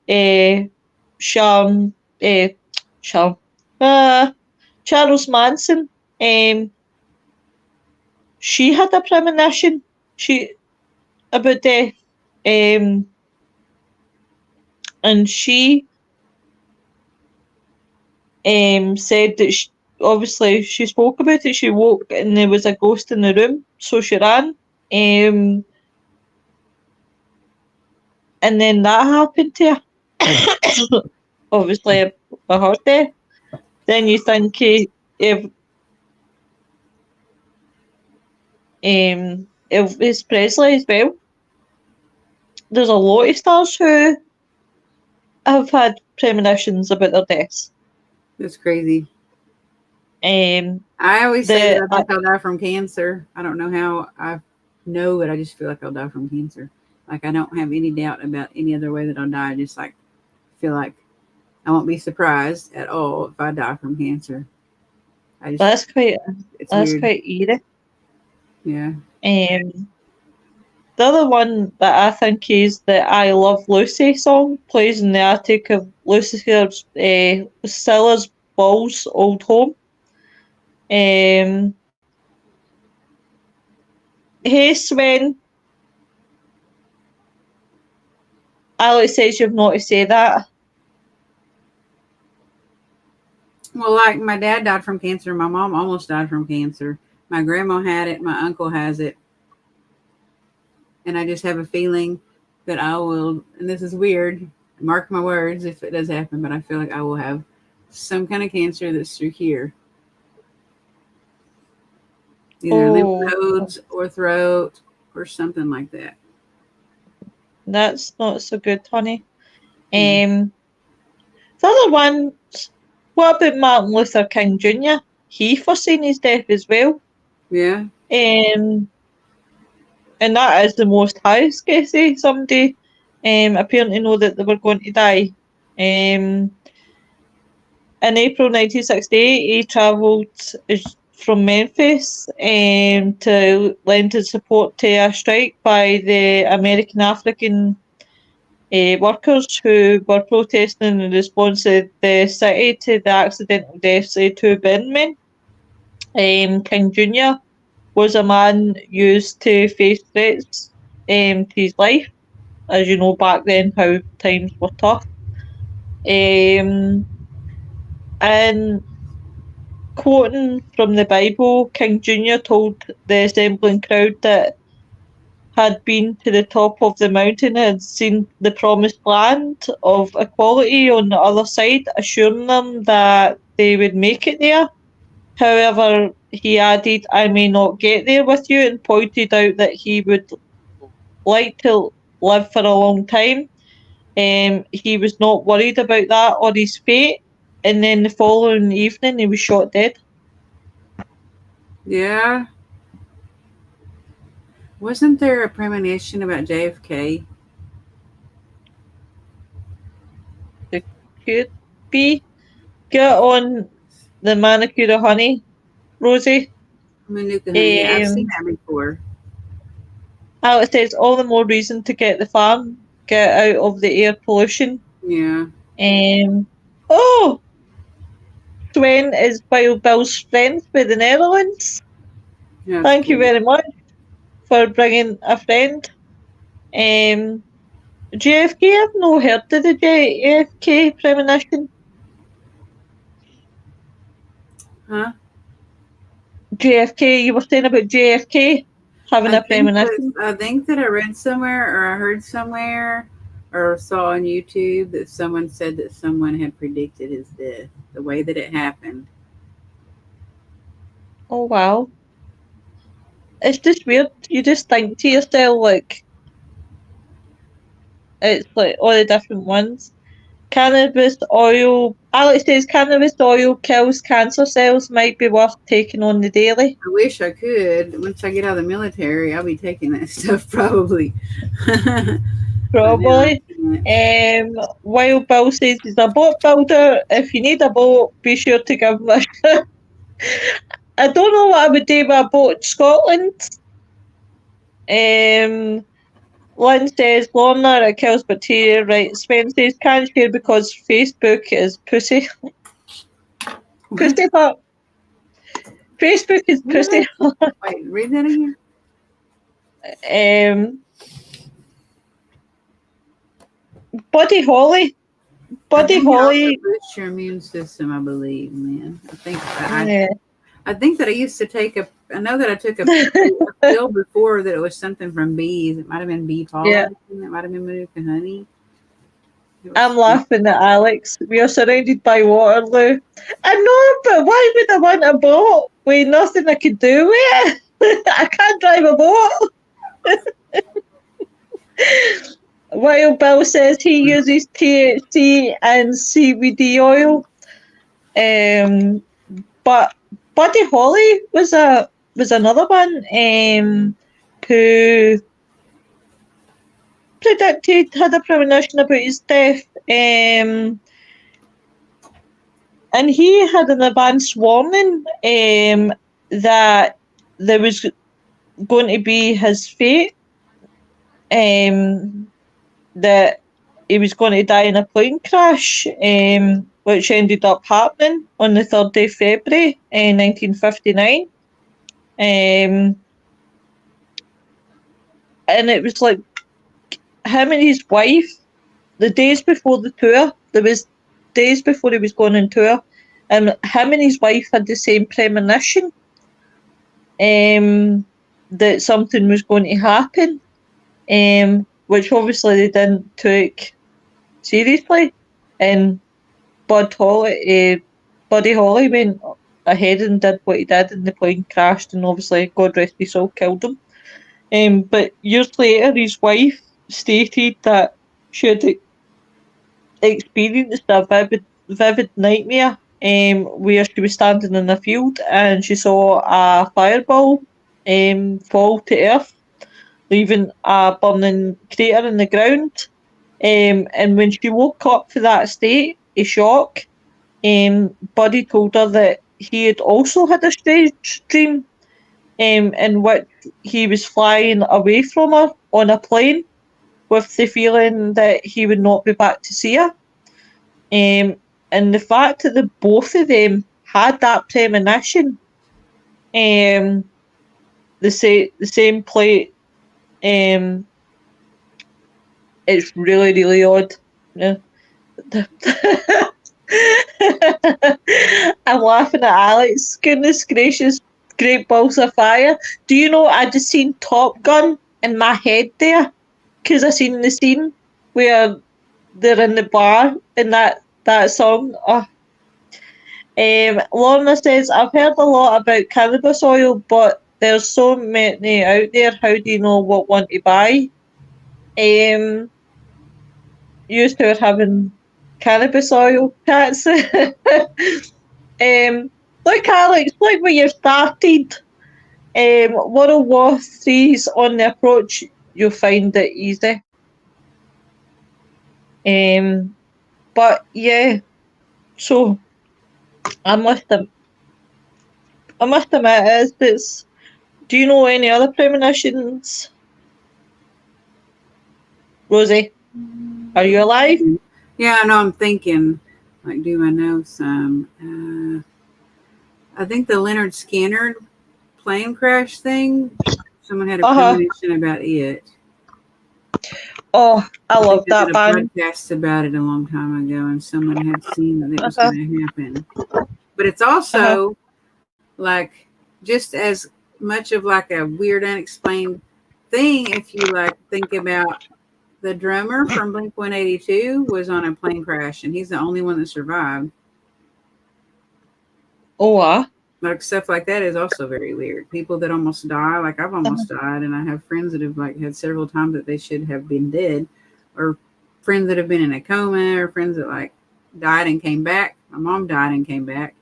Speaker 1: Charles Manson, she had a premonition about death, and she said that obviously she spoke about it. She woke and there was a ghost in the room, so she ran. And then that happened to her. Obviously, a her death. Then you think if Elvis Presley as well. There's a lot of stars who have had premonitions about their deaths.
Speaker 2: That's crazy. I always say that I
Speaker 1: the
Speaker 2: think I'll die from cancer. I don't know how I know it. I just feel like I'll die from cancer. Like I don't have any doubt about any other way that I'll die. I just like feel like I won't be surprised at all if I die from cancer. I just
Speaker 1: that's quite
Speaker 2: it's weird.
Speaker 1: eerie.
Speaker 2: Yeah.
Speaker 1: The other one that I think is the "I Love Lucy" song plays in the attic of Lucilla Ball's old home. Um, hey Sven, Alex says you've not to say that.
Speaker 2: Well, like my dad died from cancer. My mom almost died from cancer. My grandma had it. My uncle has it. And I just have a feeling that I will, and this is weird, mark my words if it does happen, but I feel like I will have some kind of cancer that's through here. Either lymph
Speaker 1: Oh,
Speaker 2: nodes or throat or something like that.
Speaker 1: that's not so good, honey.
Speaker 2: Yeah.
Speaker 1: The other one, what about Martin Luther King Jr.? He foreseen his death as well.
Speaker 2: Yeah.
Speaker 1: Um, and that is the most highest guessy. Somebody apparently know that they were going to die. In April 1968, he travelled from Memphis to lend his support to a strike by the American African workers who were protesting in response to the city to the accidental deaths of two Burn King Jr. was a man used to face threats to his life. As you know, back then, how times were tough. And quoting from the Bible, King Jr. told the assembling crowd that had been to the top of the mountain and had seen the promised land of equality on the other side, assuring them that they would make it there. However, he added, "I may not get there with you," and pointed out that he would like to live for a long time. He was not worried about that or his fate. And then the following evening, he was shot dead.
Speaker 2: Yeah. Wasn't there a premonition about JFK?
Speaker 1: It could be. Get on the manicure honey, Rosie.
Speaker 2: Manuka honey. Yeah, I've seen
Speaker 1: Um,
Speaker 2: that before.
Speaker 1: Alex says, all the more reason to get the farm, get out of the air pollution.
Speaker 2: Yeah.
Speaker 1: Um, oh, Sven is Wild Bill's friend with the Netherlands.
Speaker 2: That's
Speaker 1: Thank you
Speaker 2: cool.
Speaker 1: very much for bringing a friend. JFK, I've not heard of the JFK premonition.
Speaker 2: Huh?
Speaker 1: JFK, you were saying about JFK having a premonition.
Speaker 2: I think that I read somewhere or I heard somewhere or saw on YouTube that someone said that someone had predicted his death, the way that it happened.
Speaker 1: Oh wow. It's just weird. You just think to yourself like it's like all the different ones. Cannabis oil. Alex says cannabis oil kills cancer cells. Might be worth taking on the daily.
Speaker 2: I wish I could. Once I get out of the military, I'll be taking that stuff probably. But now I
Speaker 1: Probably.
Speaker 2: can't.
Speaker 1: Wild Bill says he's a boat builder. If you need a boat, be sure to give him a I don't know what I would do with a boat in Scotland. Lynn says, Lorna, it kills bacteria. Right, Sven says, can't share because Facebook is pussy. Pussy hut. Facebook is pussy.
Speaker 2: Wait, read that again.
Speaker 1: Buddy Holly.
Speaker 2: I
Speaker 1: Buddy
Speaker 2: think it also
Speaker 1: Holly.
Speaker 2: boosts your immune system, I believe, man.
Speaker 1: Yeah.
Speaker 2: I think that I used to take I know that I took a pill before that it was something from bees. It might have been bee
Speaker 1: Yeah.
Speaker 2: pollen. It might have been Manuka honey.
Speaker 1: I'm laughing at Alex. We are surrounded by Waterloo. I know, but why would I want a boat with nothing I could do with it? I can't drive a boat. While Bill says he uses THC and CBD oil. But Buddy Holly was another one who had a premonition about his death. And he had an advance warning that there was going to be his fate, that he was going to die in a plane crash, which ended up happening on the 3rd of February 1959. And it was like him and his wife, the days before the tour, there was days before he was going on tour, and him and his wife had the same premonition that something was going to happen, which obviously they didn't take seriously. And Buddy Holly went ahead and did what he did, and the plane crashed, and obviously, God rest his soul, killed him. But years later, his wife stated that she had experienced a vivid nightmare where she was standing in a field and she saw a fireball fall to earth, leaving a burning crater in the ground. And when she woke up from that state of shock, Buddy told her that he had also had a strange dream in which he was flying away from her on a plane with the feeling that he would not be back to see her. And the fact that the both of them had that premonition, the same plate, it's really, really odd. Yeah. I'm laughing at Alex. Goodness gracious, great balls of fire. Do you know, I just seen Top Gun in my head there, because I seen the scene where they're in the bar in that song. Oh. Lorna says, I've heard a lot about cannabis oil, but there's so many out there. How do you know what one to buy? Used to having cannabis oil chats. Look, Alex, look where you started. 103's on the approach, you'll find it easy. But yeah, so I must admit, it's. Do you know any other premonitions, Rosie? Are you alive?
Speaker 2: Yeah, I know. I'm thinking. Like, do I know some? I think the Leonard Skinner plane crash thing. Someone had a premonition about it.
Speaker 1: Oh, I love that
Speaker 2: did a
Speaker 1: band.
Speaker 2: podcast about it a long time ago, and someone had seen that it was going to happen. But it's also like just as much of like a weird, unexplained thing. If you like think about the drummer from Blink-182 was on a plane crash, and he's the only one that survived.
Speaker 1: Oh,
Speaker 2: like stuff like that is also very weird. People that almost die, like I've almost died, and I have friends that have like had several times that they should have been dead, or friends that have been in a coma, or friends that like died and came back. My mom died and came back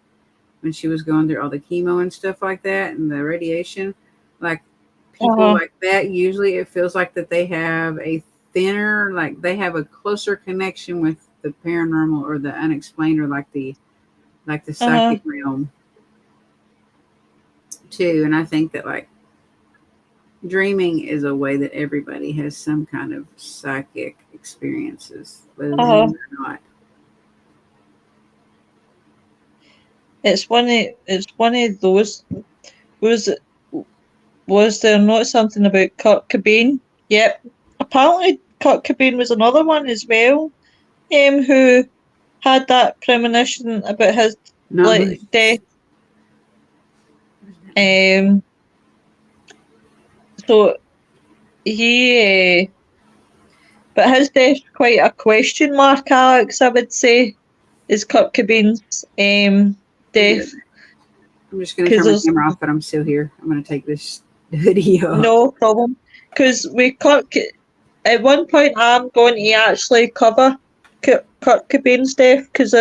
Speaker 2: when she was going through all the chemo and stuff like that and the radiation. Like people like that, usually it feels like that they have a thinner, like they have a closer connection with the paranormal or the unexplained, or like the psychic realm too. And I think that like dreaming is a way that everybody has some kind of psychic experiences, whether they know or not.
Speaker 1: It's one of those. Was there not something about Kurt Cobain? Yep. Apparently Kurt Cobain was another one as well, who had that premonition about his death. So he, but his death's quite a question mark, Alex, I would say, is Kurt Cobain's death.
Speaker 2: I'm just going to turn my camera off, but I'm still here. I'm going to take this video.
Speaker 1: No problem. Because at one point I'm going to actually cover Kurt Cobain's death, because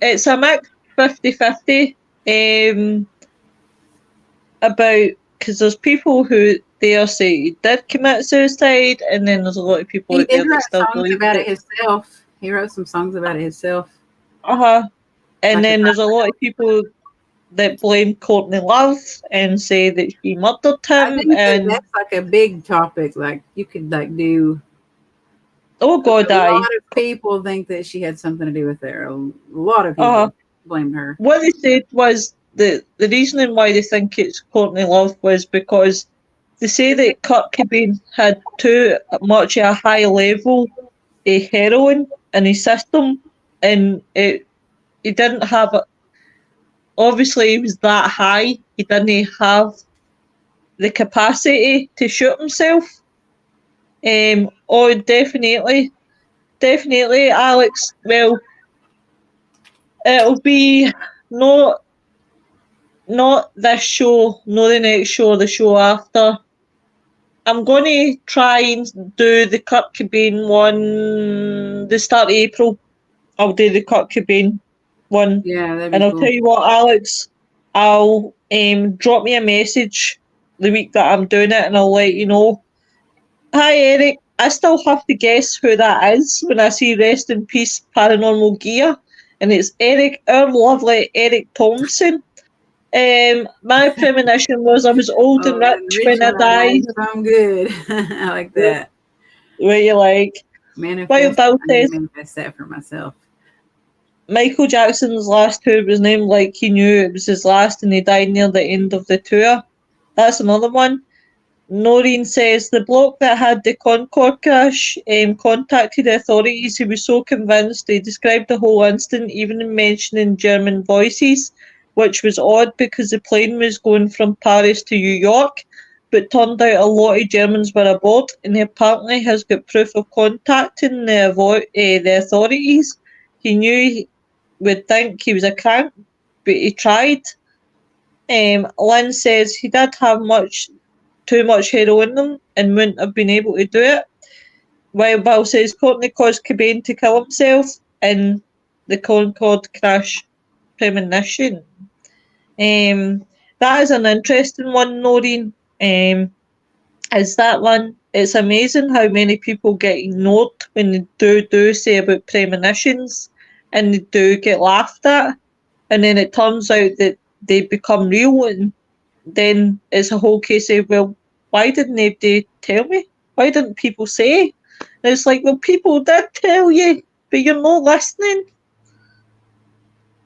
Speaker 1: it's a mix 50-50 about, because there's people who there say he did commit suicide, and then there's a lot of people
Speaker 2: He
Speaker 1: out there
Speaker 2: did
Speaker 1: that
Speaker 2: write
Speaker 1: still
Speaker 2: songs
Speaker 1: believe
Speaker 2: about it
Speaker 1: that.
Speaker 2: himself. He wrote some songs about it himself.
Speaker 1: And
Speaker 2: Like
Speaker 1: then there's a lot of people that blame Courtney Love and say that she murdered
Speaker 2: I
Speaker 1: him.
Speaker 2: think that
Speaker 1: And
Speaker 2: that's like a big topic. Like you could like do.
Speaker 1: oh God,
Speaker 2: A lot
Speaker 1: I
Speaker 2: of people think that she had something to do with it. A lot of
Speaker 1: uh
Speaker 2: people blamed her.
Speaker 1: what they said was the reasoning why they think it's Courtney Love was because they say that Kurt Cobain had too much a high level of heroin in his system, and he didn't have it. Obviously, he was that high. He didn't have the capacity to shoot himself. Oh, definitely, Alex. Well, it'll be not not this show, not the next show, the show after. I'm going to try and do the Kurt Cobain one the start of April. I'll do the Kurt Cobain one,
Speaker 2: Yeah, that'd
Speaker 1: and
Speaker 2: be
Speaker 1: I'll tell
Speaker 2: cool.
Speaker 1: you what, Alex. I'll drop me a message the week that I'm doing it, and I'll let you know. Hi, Eric. I still have to guess who that is when I see Rest in Peace Paranormal Gear, and it's Eric, our lovely Eric Thompson. My premonition was I was old and
Speaker 2: Oh, and
Speaker 1: rich
Speaker 2: rich
Speaker 1: when I
Speaker 2: when I
Speaker 1: died.
Speaker 2: die, so I'm good. I like that.
Speaker 1: Where you like? While
Speaker 2: Manifest.
Speaker 1: Bill
Speaker 2: I need to
Speaker 1: says
Speaker 2: manifest that for myself.
Speaker 1: Michael Jackson's last tour was named like he knew it was his last and he died near the end of the tour. That's another one. Noreen says the bloke that had the Concorde crash contacted the authorities. He was so convinced he described the whole incident, even mentioning German voices, which was odd because the plane was going from Paris to New York. But turned out a lot of Germans were aboard, and he apparently has got proof of contacting the authorities. He knew he would think he was a crank, but he tried. Lynn says he did have too much heroin in him and wouldn't have been able to do it. While Bill says Courtney caused Cobain to kill himself in the Concorde crash premonition. That is an interesting one, Noreen. Is that one? It's amazing how many people get ignored when they do say about premonitions and they do get laughed at, and then it turns out that they become real, and then it's a whole case of, well, why didn't they tell me? Why didn't people say? And it's like, well, people did tell you, but you're not listening.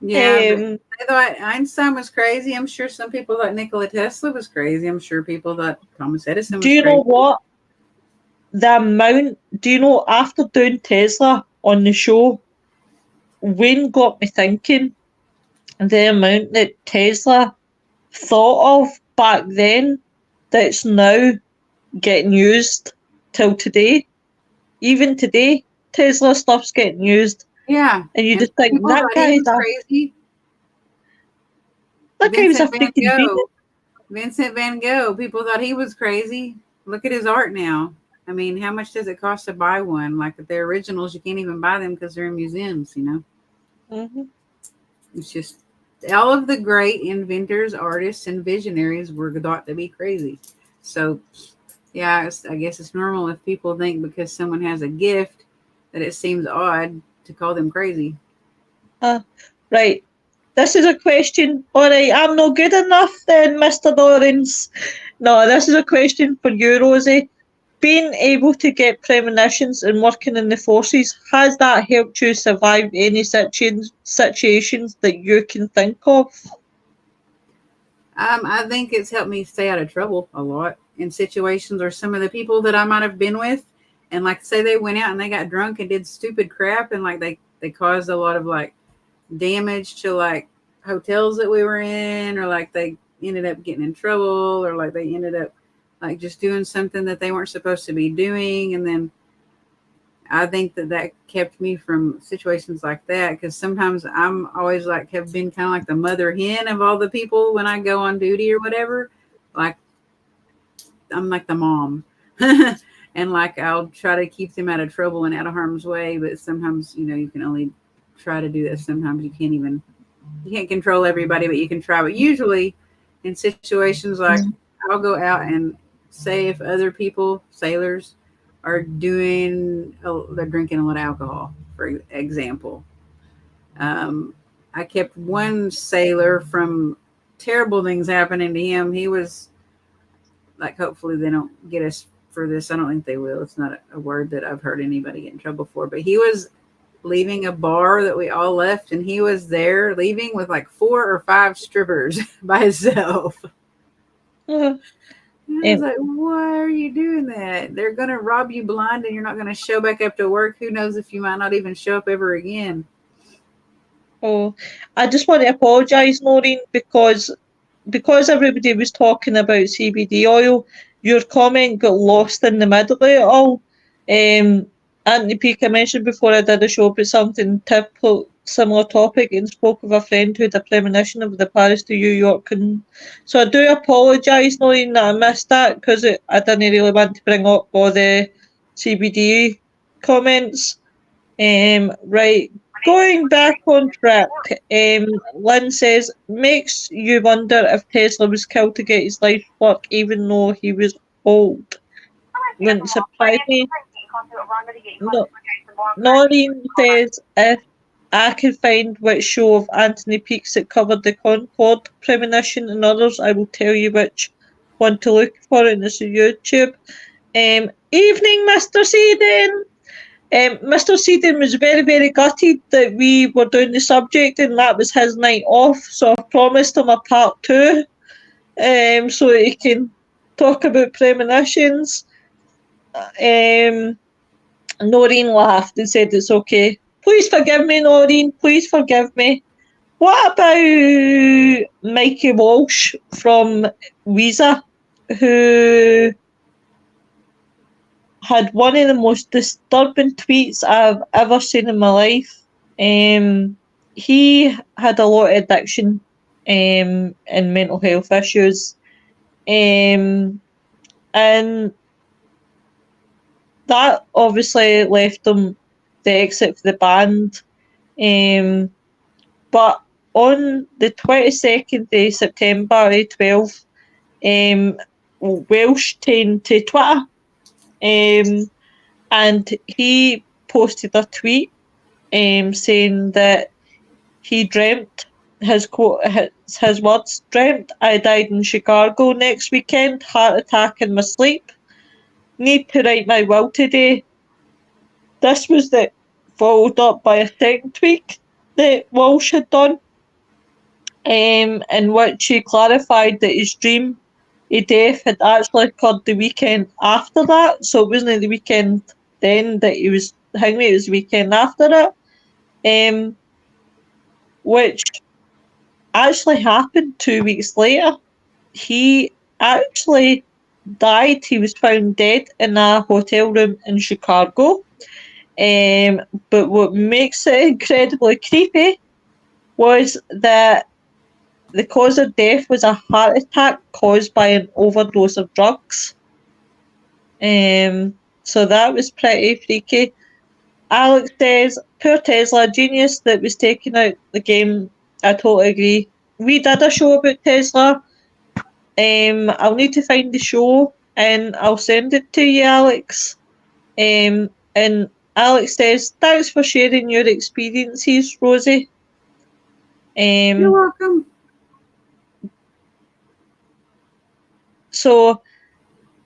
Speaker 2: Yeah, but they thought Einstein was crazy. I'm sure some people thought Nikola Tesla was crazy. I'm sure people thought Thomas Edison
Speaker 1: Do
Speaker 2: was
Speaker 1: you know
Speaker 2: crazy.
Speaker 1: what? Do you know, after doing Tesla on the show, Wayne got me thinking the amount that Tesla thought of back then that's now getting used till today. Even today, Tesla stuff's getting used,
Speaker 2: Yeah,
Speaker 1: and you
Speaker 2: and
Speaker 1: just think
Speaker 2: people thought he was crazy.
Speaker 1: that guy was a
Speaker 2: Vincent Van
Speaker 1: freaking genius.
Speaker 2: Gogh. Vincent Van Gogh. People thought he was crazy. Look at his art now. I mean, how much does it cost to buy one? Like if they're originals, you can't even buy them because they're in museums. You know,
Speaker 1: Mm-hmm.
Speaker 2: it's just all of the great inventors, artists, and visionaries were thought to be crazy. So, yeah, I guess it's normal if people think because someone has a gift that it seems odd to call them crazy.
Speaker 1: Right. This is a question. All right, I'm not good enough then, Mr. Lawrence. No, this is a question for you, Rosie. Being able to get premonitions and working in the forces, has that helped you survive any situations that you can think of?
Speaker 2: I think it's helped me stay out of trouble a lot in situations or some of the people that I might have been with. And like say they went out and they got drunk and did stupid crap and like they caused a lot of like damage to like hotels that we were in, or like they ended up getting in trouble, or like they ended up like just doing something that they weren't supposed to be doing. And then I think that kept me from situations like that, because sometimes I'm always like have been kind of like the mother hen of all the people when I go on duty or whatever. Like I'm like the mom. And like I'll try to keep them out of trouble and out of harm's way, but sometimes you can only try to do that. Sometimes you can't even You can't control everybody, but you can try. But usually, in situations like, I'll go out and say if other people, sailors, are they're drinking a lot of alcohol, for example. Um, I kept one sailor from terrible things happening to him. He was like, hopefully they don't get us for this. I don't think they will. It's not a word that I've heard anybody get in trouble for. But he was leaving a bar that we all left, and he was there leaving with like 4 or 5 strippers by himself.
Speaker 1: Uh,
Speaker 2: And I was like, why are you doing that? They're going to rob you blind and you're not going to show back up to work. Who knows if you might not even show up ever again.
Speaker 1: Oh, I just want to apologise, Maureen, because everybody was talking about CBD oil, your comment got lost in the middle of it all. Anthony Peake, I mentioned before I did a show about something typical, similar topic, and spoke of a friend who had a premonition of the Paris to New York. And so I do apologise, Maureen, that I missed that, because I didn't really want to bring up all the CBD comments. Right, going back on track, Lynn says, makes you wonder if Tesla was killed to get his life work even though he was old. Wouldn't surprise me. No, Noreen says, if I could find which show of Anthony Peake's that covered the Concorde premonition and others, I will tell you which one to look for, and it's on YouTube. Evening, Mr. Seaden. Mr. Seaden was very, very gutted that we were doing the subject and that was his night off, so I promised him a part 2 so that he can talk about premonitions. Noreen laughed and said it's okay. Please forgive me, Noreen, please forgive me. What about Mikey Walsh from Weezer, who had one of the most disturbing tweets I've ever seen in my life. He had a lot of addiction and mental health issues. And that obviously left him the exit for the band. But on the 22nd of September 2012, Welsh turned to Twitter. And he posted a tweet saying that he dreamt, his quote, his words, dreamt I died in Chicago next weekend, heart attack in my sleep. Need to write my will today. This was followed up by a second tweet that Walsh had done, in which he clarified that his dream of death had actually occurred the weekend after that, so it wasn't the weekend then that he was hanging, it was the weekend after it, which actually happened 2 weeks later. He actually died. He was found dead in a hotel room in Chicago. But what makes it incredibly creepy was that the cause of death was a heart attack caused by an overdose of drugs. So that was pretty freaky. Alex says, poor Tesla, genius that was taken out the game. I totally agree. We did a show about Tesla. I'll need to find the show and I'll send it to you, Alex. And Alex says, thanks for sharing your experiences, Rosie.
Speaker 2: You're welcome.
Speaker 1: So,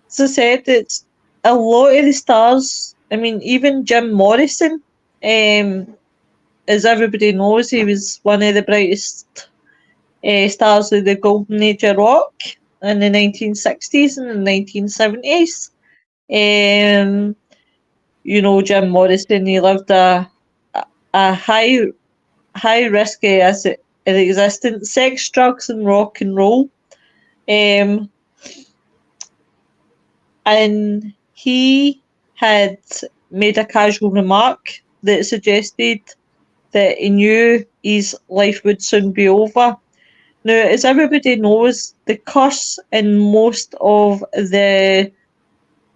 Speaker 1: as I said, it's a lot of the stars. I mean, even Jim Morrison, as everybody knows, he was one of the brightest stars of the golden age of rock in the 1960s and the 1970s. You know, Jim Morrison, he lived a high risk as an existence, sex, drugs, and rock and roll. And he had made a casual remark that suggested that he knew his life would soon be over. Now, as everybody knows, the curse in most of the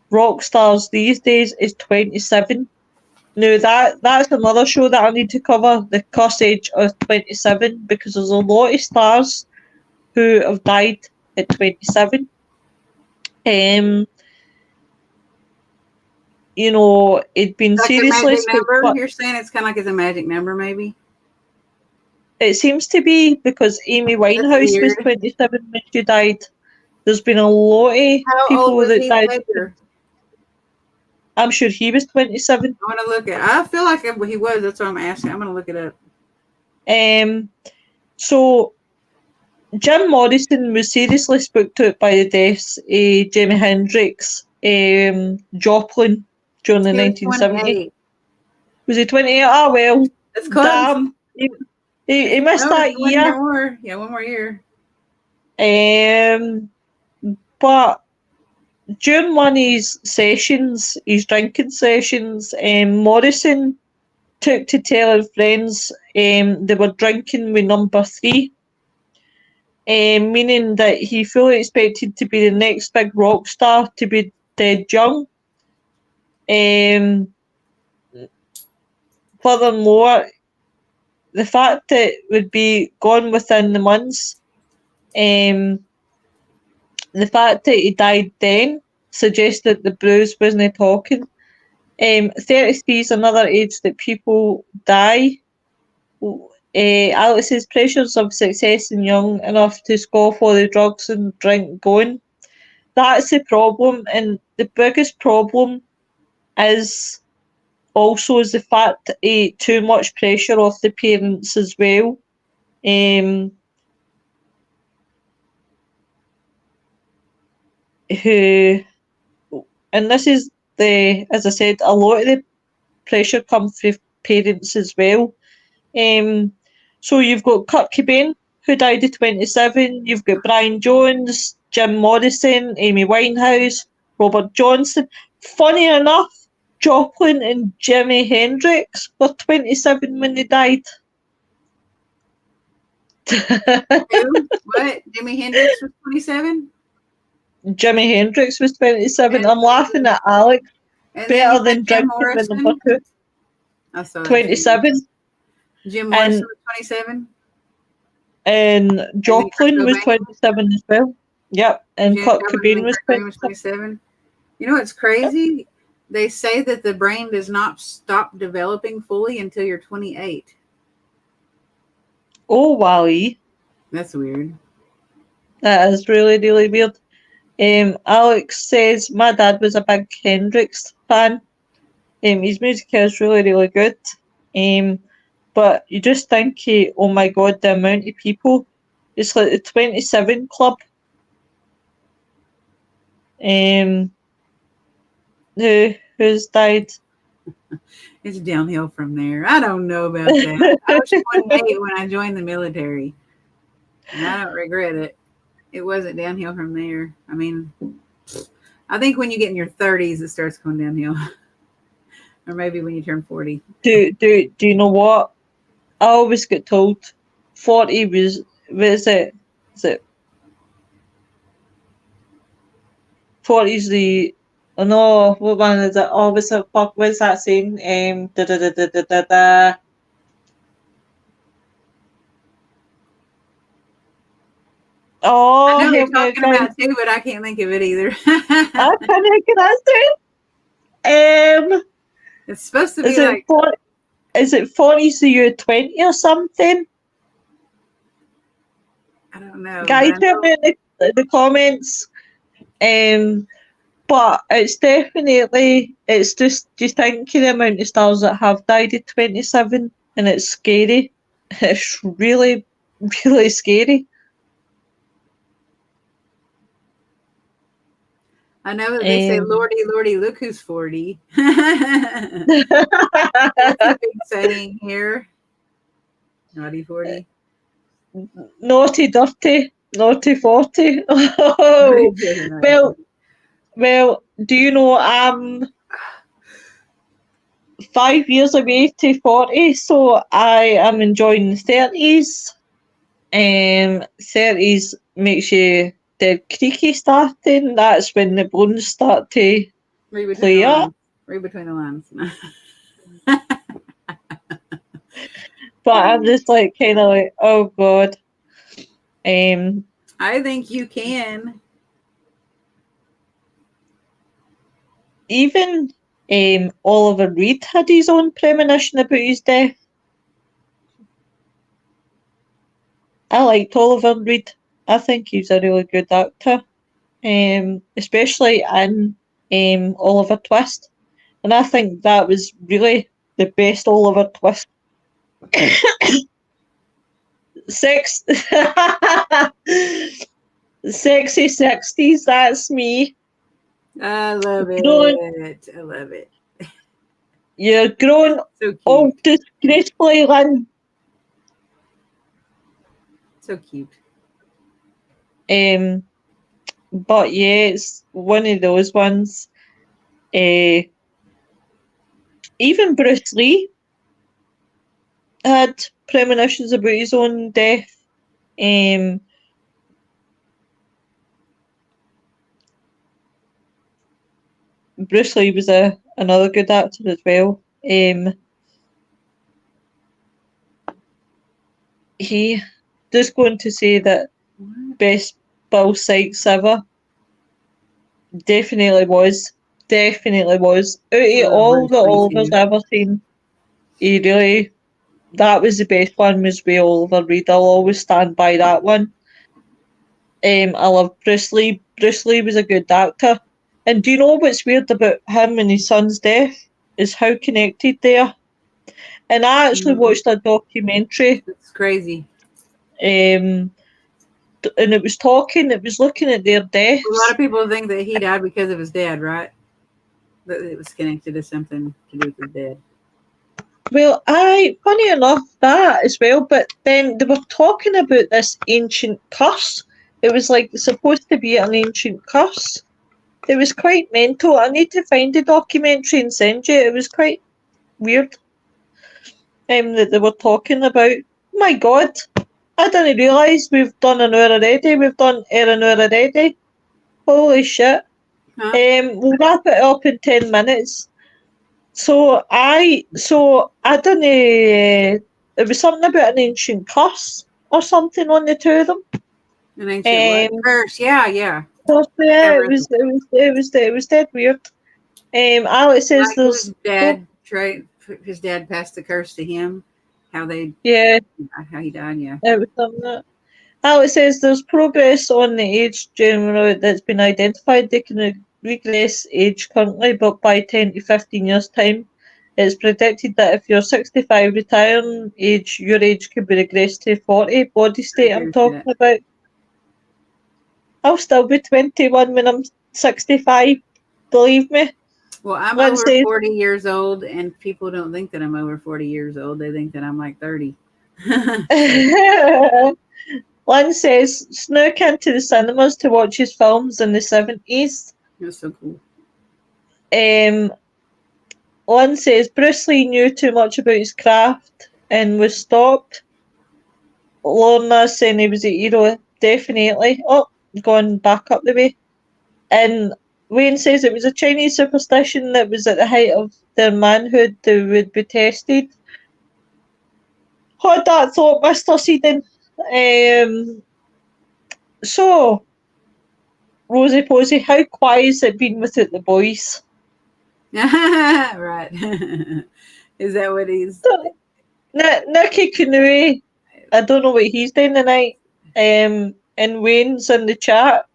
Speaker 1: rock stars these days is 27. No, that's another show that I need to cover, the cursed age of 27, because there's a lot of stars who have died at 27. You know, it'd been
Speaker 2: Like a
Speaker 1: seriously
Speaker 2: magic
Speaker 1: spooked,
Speaker 2: number?
Speaker 1: but
Speaker 2: You're saying it's kind of like it's a magic number, maybe?
Speaker 1: it seems to be because Amy
Speaker 2: That's
Speaker 1: Winehouse was
Speaker 2: weird.
Speaker 1: 27 when she died. There's been a lot of
Speaker 2: How old
Speaker 1: people
Speaker 2: was
Speaker 1: that
Speaker 2: Heath
Speaker 1: died.
Speaker 2: Ledger?
Speaker 1: I'm sure he was 27.
Speaker 2: I want to look at. I feel like he was. That's what I'm asking. I'm going to look it up.
Speaker 1: So Jim Morrison was seriously spooked out by the deaths of Jimi Hendrix, Joplin during the
Speaker 2: He was
Speaker 1: 1970s.
Speaker 2: 28.
Speaker 1: Was he 28? Ah, well,
Speaker 2: That's close.
Speaker 1: damn. He missed
Speaker 2: No,
Speaker 1: that
Speaker 2: it's 1
Speaker 1: year.
Speaker 2: year more. Yeah, 1 more year.
Speaker 1: But during one of his sessions, his drinking sessions, Morrison took to tell his friends they were drinking with number 3, meaning that he fully expected to be the next big rock star to be dead young. Furthermore, the fact that it would be gone within the months, the fact that he died then suggests that the bruise wasn't talking. 33 is another age that people die. Alex's pressures of success and young enough to scoff all the drugs and drink going. That's the problem, and the biggest problem is also is the fact that too much pressure off the parents as well. Who, and this is as I said, a lot of the pressure comes from parents as well. So you've got Kurt Cobain, who died at 27. You've got Brian Jones, Jim Morrison, Amy Winehouse, Robert Johnson. Funny enough, Joplin and Jimi Hendrix were 27 when they died.
Speaker 2: Who? What? Jimi Hendrix was 27?
Speaker 1: Jimi Hendrix was 27. I'm laughing at Alex.
Speaker 2: And
Speaker 1: Better
Speaker 2: then
Speaker 1: than
Speaker 2: Jim
Speaker 1: drinking with number
Speaker 2: Morrison.
Speaker 1: 2.
Speaker 2: I saw that.
Speaker 1: 27.
Speaker 2: Jim Morrison was 27.
Speaker 1: And Joplin was
Speaker 2: Cobain?
Speaker 1: 27 as well. Yep. And
Speaker 2: Janis
Speaker 1: Kurt
Speaker 2: Joplin
Speaker 1: Cobain
Speaker 2: and
Speaker 1: was
Speaker 2: Kurt Cobain
Speaker 1: 27.
Speaker 2: 27. You know what's crazy? They say that the brain does not stop developing fully until you're 28.
Speaker 1: Oh, Wally.
Speaker 2: That's weird.
Speaker 1: That is really, really weird. Alex says, my dad was a big Hendrix fan. His music is really, really good. But you just think, oh my God, the amount of people. It's like the 27 Club. Who's died.
Speaker 2: It's downhill from there. I don't know about that. I was 28 when I joined the military. And I don't regret it. It wasn't downhill from there. I mean, I think when you get in your 30s, it starts going downhill. Or maybe when you turn 40.
Speaker 1: Do you know what? I always get told 40 was it? Is it 40 is the no, what one is it? Oh, what's that saying? Da da da da da da da. Oh,
Speaker 2: I know you're
Speaker 1: help me
Speaker 2: talking
Speaker 1: out,
Speaker 2: about too, but I can't think of it either.
Speaker 1: I can't think of that saying.
Speaker 2: It's supposed to be
Speaker 1: Is it
Speaker 2: like
Speaker 1: 40? Is it 40 so you're 20 or something?
Speaker 2: I don't know.
Speaker 1: Guys, tell me in the comments. But it's definitely, it's just, you think of the amount of stars that have died at 27, and it's scary. It's really, really scary.
Speaker 2: I know that they say, Lordy, Lordy, look who's 40. That's a big saying here. Naughty 40.
Speaker 1: Naughty, dirty, naughty 40. Oh, well, do you know I'm 5 years away to 40, so I am enjoying the 30s. 30s makes you dead creaky starting. That's when the bones start to
Speaker 2: Read between
Speaker 1: play
Speaker 2: the
Speaker 1: up.
Speaker 2: lines. Read between the lines.
Speaker 1: But I'm just like kind of like, oh god.
Speaker 2: I think you can.
Speaker 1: Even Oliver Reed had his own premonition about his death. I liked Oliver Reed. I think he's a really good actor. Especially in Oliver Twist. And I think that was really the best Oliver Twist. Sex Sexy 60s, that's me.
Speaker 2: I love
Speaker 1: Grown,
Speaker 2: it. I love it.
Speaker 1: you're grown
Speaker 2: So cute.
Speaker 1: old disgracefully, Lynn.
Speaker 2: So cute.
Speaker 1: But yeah, it's one of those ones. Even Bruce Lee had premonitions about his own death. Bruce Lee was another good actor as well. He just going to say that best Bill Sykes ever. Definitely was. Definitely was. Out of all
Speaker 2: Bruce
Speaker 1: the
Speaker 2: Lee
Speaker 1: Olivers
Speaker 2: too.
Speaker 1: I've ever seen, he really, that was the best one, was with Oliver Reed. I'll always stand by that one. I love Bruce Lee. Bruce Lee was a good actor. And do you know what's weird about him and his son's death? Is how connected they are. And I actually watched a documentary,
Speaker 2: It's crazy.
Speaker 1: and it was looking at their deaths.
Speaker 2: A lot of people think that he died because of his dad, right? That it was connected to something to do with his dad.
Speaker 1: Well, funny enough, that as well, but then they were talking about this ancient curse. It was like supposed to be an ancient curse. It was quite mental. I need to find the documentary and send you. It was quite weird. That they were talking about. My God, I didn't realise we've done an hour already. We've done an hour already. Holy shit.
Speaker 2: Huh?
Speaker 1: We'll wrap it up in 10 minutes. So I didn't. It was something about an ancient curse or something on the two of them.
Speaker 2: An ancient what? Curse. Yeah, yeah.
Speaker 1: So, yeah,
Speaker 2: Never-
Speaker 1: it was dead weird. Alex says
Speaker 2: Like
Speaker 1: there's
Speaker 2: his dad passed the curse to him. How he
Speaker 1: yeah,
Speaker 2: died. Yeah.
Speaker 1: it was something that Alex says there's progress on the age generally that's been identified. They can regress age currently, but by 10 to 15 years' time, it's predicted that if you're 65 retiring age, your age could be regressed to 40. Body state I'm talking about. I'll still be 21 when I'm 65. Believe me.
Speaker 2: Well, I'm
Speaker 1: Lindsay,
Speaker 2: over 40 years old, and people don't think that I'm over 40 years old. They think that I'm like 30.
Speaker 1: Lynn says, snook into the cinemas to watch his films in the 70s.
Speaker 2: That's so cool.
Speaker 1: Lynn says, Bruce Lee knew too much about his craft and was stopped. Lorna saying he was a hero, definitely. Oh, going back up the way. And Wayne says it was a Chinese superstition that was at the height of their manhood they would be tested. Hold that thought, Mr. Seedon. So, Rosie Posey, how quiet has it been without the boys?
Speaker 2: Right. Is that what he's...
Speaker 1: Nicky Kanui, I don't know what he's doing tonight. And Wayne's in the chat.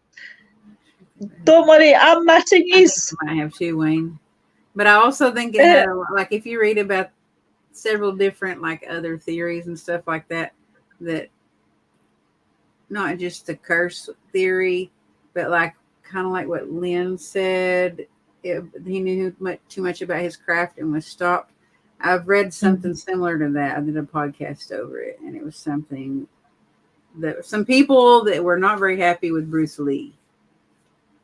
Speaker 1: Don't worry, I'm missing you.
Speaker 2: I might have two, Wayne. But I also think it had, like, if you read about several different, like, other theories and stuff like that, that not just the curse theory, but like kind of like what Lynn said, he knew too much about his craft and was stopped. I've read something similar to that. I did a podcast over it, and it was something that some people that were not very happy with Bruce Lee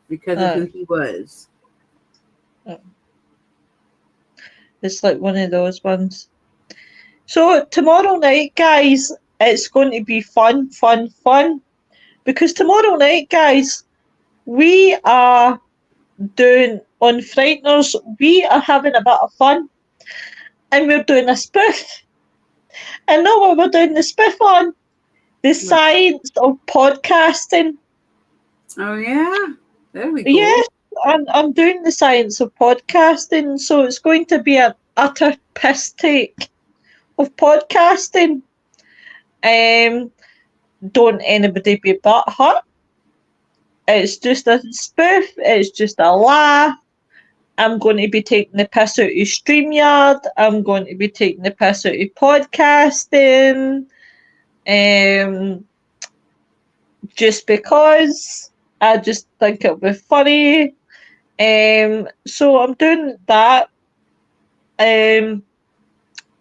Speaker 2: because of who he was.
Speaker 1: It's like one of those ones. So tomorrow night, guys, it's going to be fun. Because tomorrow night, guys, we are doing on Frighteners, we are having a bit of fun. and we're doing a spoof. And know what we're doing the spoof on? The science of podcasting.
Speaker 2: Oh yeah, that'd be cool.
Speaker 1: Yes, I'm doing the science of podcasting, so it's going to be an utter piss take of podcasting. Don't anybody be butthurt. It's just a spoof. It's just a laugh. I'm going to be taking the piss out of StreamYard. I'm going to be taking the piss out of podcasting. Just because I just think it'll be funny. So I'm doing that.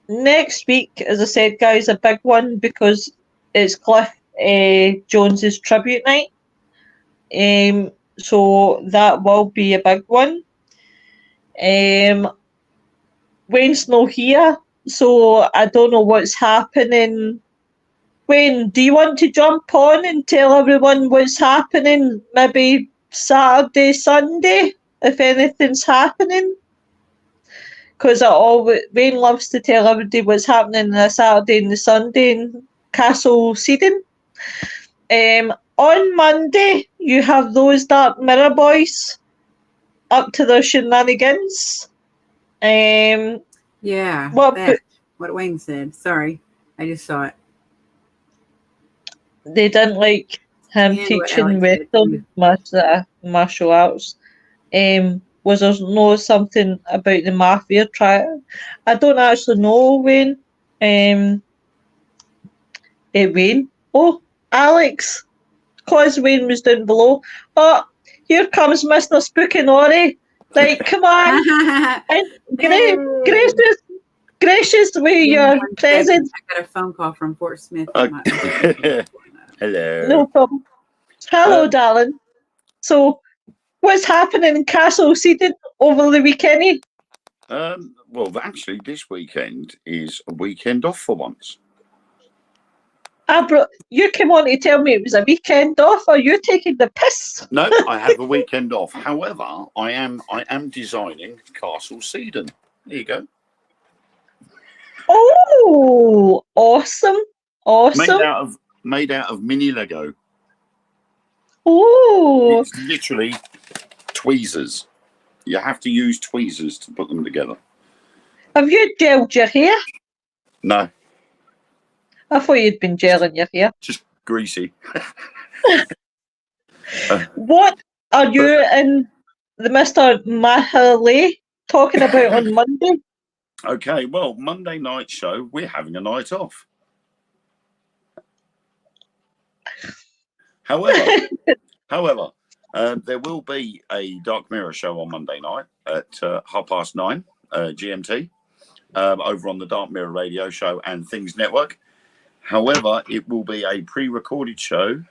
Speaker 1: Next week, as I said, guys, a big one because it's Cliff Jones's tribute night. So that will be a big one. Wayne's not here, so I don't know what's happening. Wayne, do you want to jump on and tell everyone what's happening? Maybe Saturday, Sunday, if anything's happening? Because Wayne loves to tell everybody what's happening on the Saturday and the Sunday in Castle Seeding. On Monday, you have those Dark Mirror boys up to their shenanigans.
Speaker 2: Yeah,
Speaker 1: what
Speaker 2: Wayne said. Sorry, I just saw it.
Speaker 1: They didn't like him teaching Western martial arts. Was there no something about the mafia trial? I don't actually know, Wayne. Wayne. Oh, Alex. Because Wayne was down below. Oh, here comes Mr. Spooky Nori. Like, come on. And gracious with your presence.
Speaker 2: I got a phone call from Fort Smith.
Speaker 3: Hello.
Speaker 1: No problem. Hello, darling. So, what's happening in Castle Seeding over the weekend?
Speaker 3: Well, actually, this weekend is a weekend off for once.
Speaker 1: You came on to tell me it was a weekend off. Are you taking the piss?
Speaker 3: No, I have a weekend off. However, I am designing Castle Seeding. There you go.
Speaker 1: Oh, awesome! Awesome.
Speaker 3: Made out of mini Lego.
Speaker 1: Oh,
Speaker 3: it's literally tweezers. You have to use tweezers to put them together.
Speaker 1: Have you gelled your hair?
Speaker 3: No.
Speaker 1: I thought you'd been gelling your hair.
Speaker 3: Just greasy.
Speaker 1: What are you and the Mr. Mahaley talking about on Monday?
Speaker 3: Okay, well, Monday night show, we're having a night off. However, there will be a Dark Mirror show on Monday night at 9:30 GMT over on the Dark Mirror radio show and Things Network. However, it will be a pre-recorded show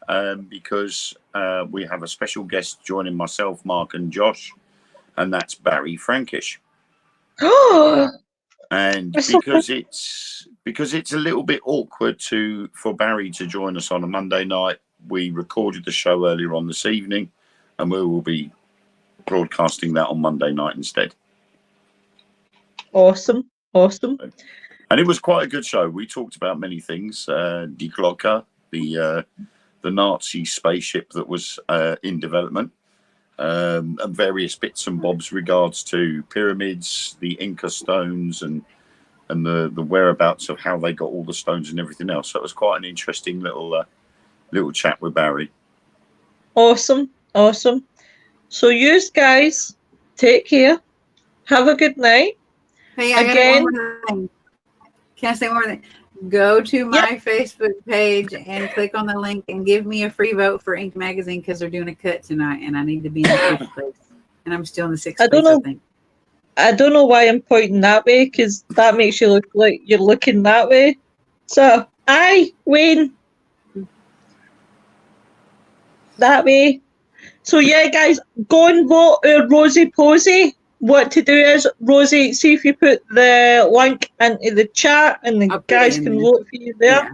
Speaker 3: because we have a special guest joining myself, Mark, and Josh, and that's Barry Frankish. And because it's a little bit awkward for Barry to join us on a Monday night, we recorded the show earlier on this evening, and we will be broadcasting that on Monday night instead.
Speaker 1: Awesome.
Speaker 3: And it was quite a good show. We talked about many things. Die Glocke, the Nazi spaceship that was in development, and various bits and bobs regards to pyramids, the Inca stones, and the whereabouts of how they got all the stones and everything else. So it was quite an interesting little chat with Barry.
Speaker 1: Awesome. So you guys take care. Have a good night.
Speaker 2: Hey, I got one more thing. Can I say one more thing? Go to my Facebook page and click on the link and give me a free vote for Ink Magazine because they're doing a cut tonight and I need to be in the 5th place. And I'm still in the 6th place, I think.
Speaker 1: I don't know why I'm pointing that way because that makes you look like you're looking that way. So, Wayne. That way. So, yeah, guys, go and vote Rosie Posey. What to do is, Rosie, see if you put the link into the chat and the guys can vote for you there. Yeah.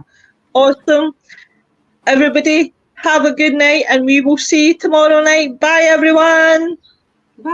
Speaker 1: Awesome. Everybody, have a good night and we will see you tomorrow night. Bye, everyone.
Speaker 2: Bye.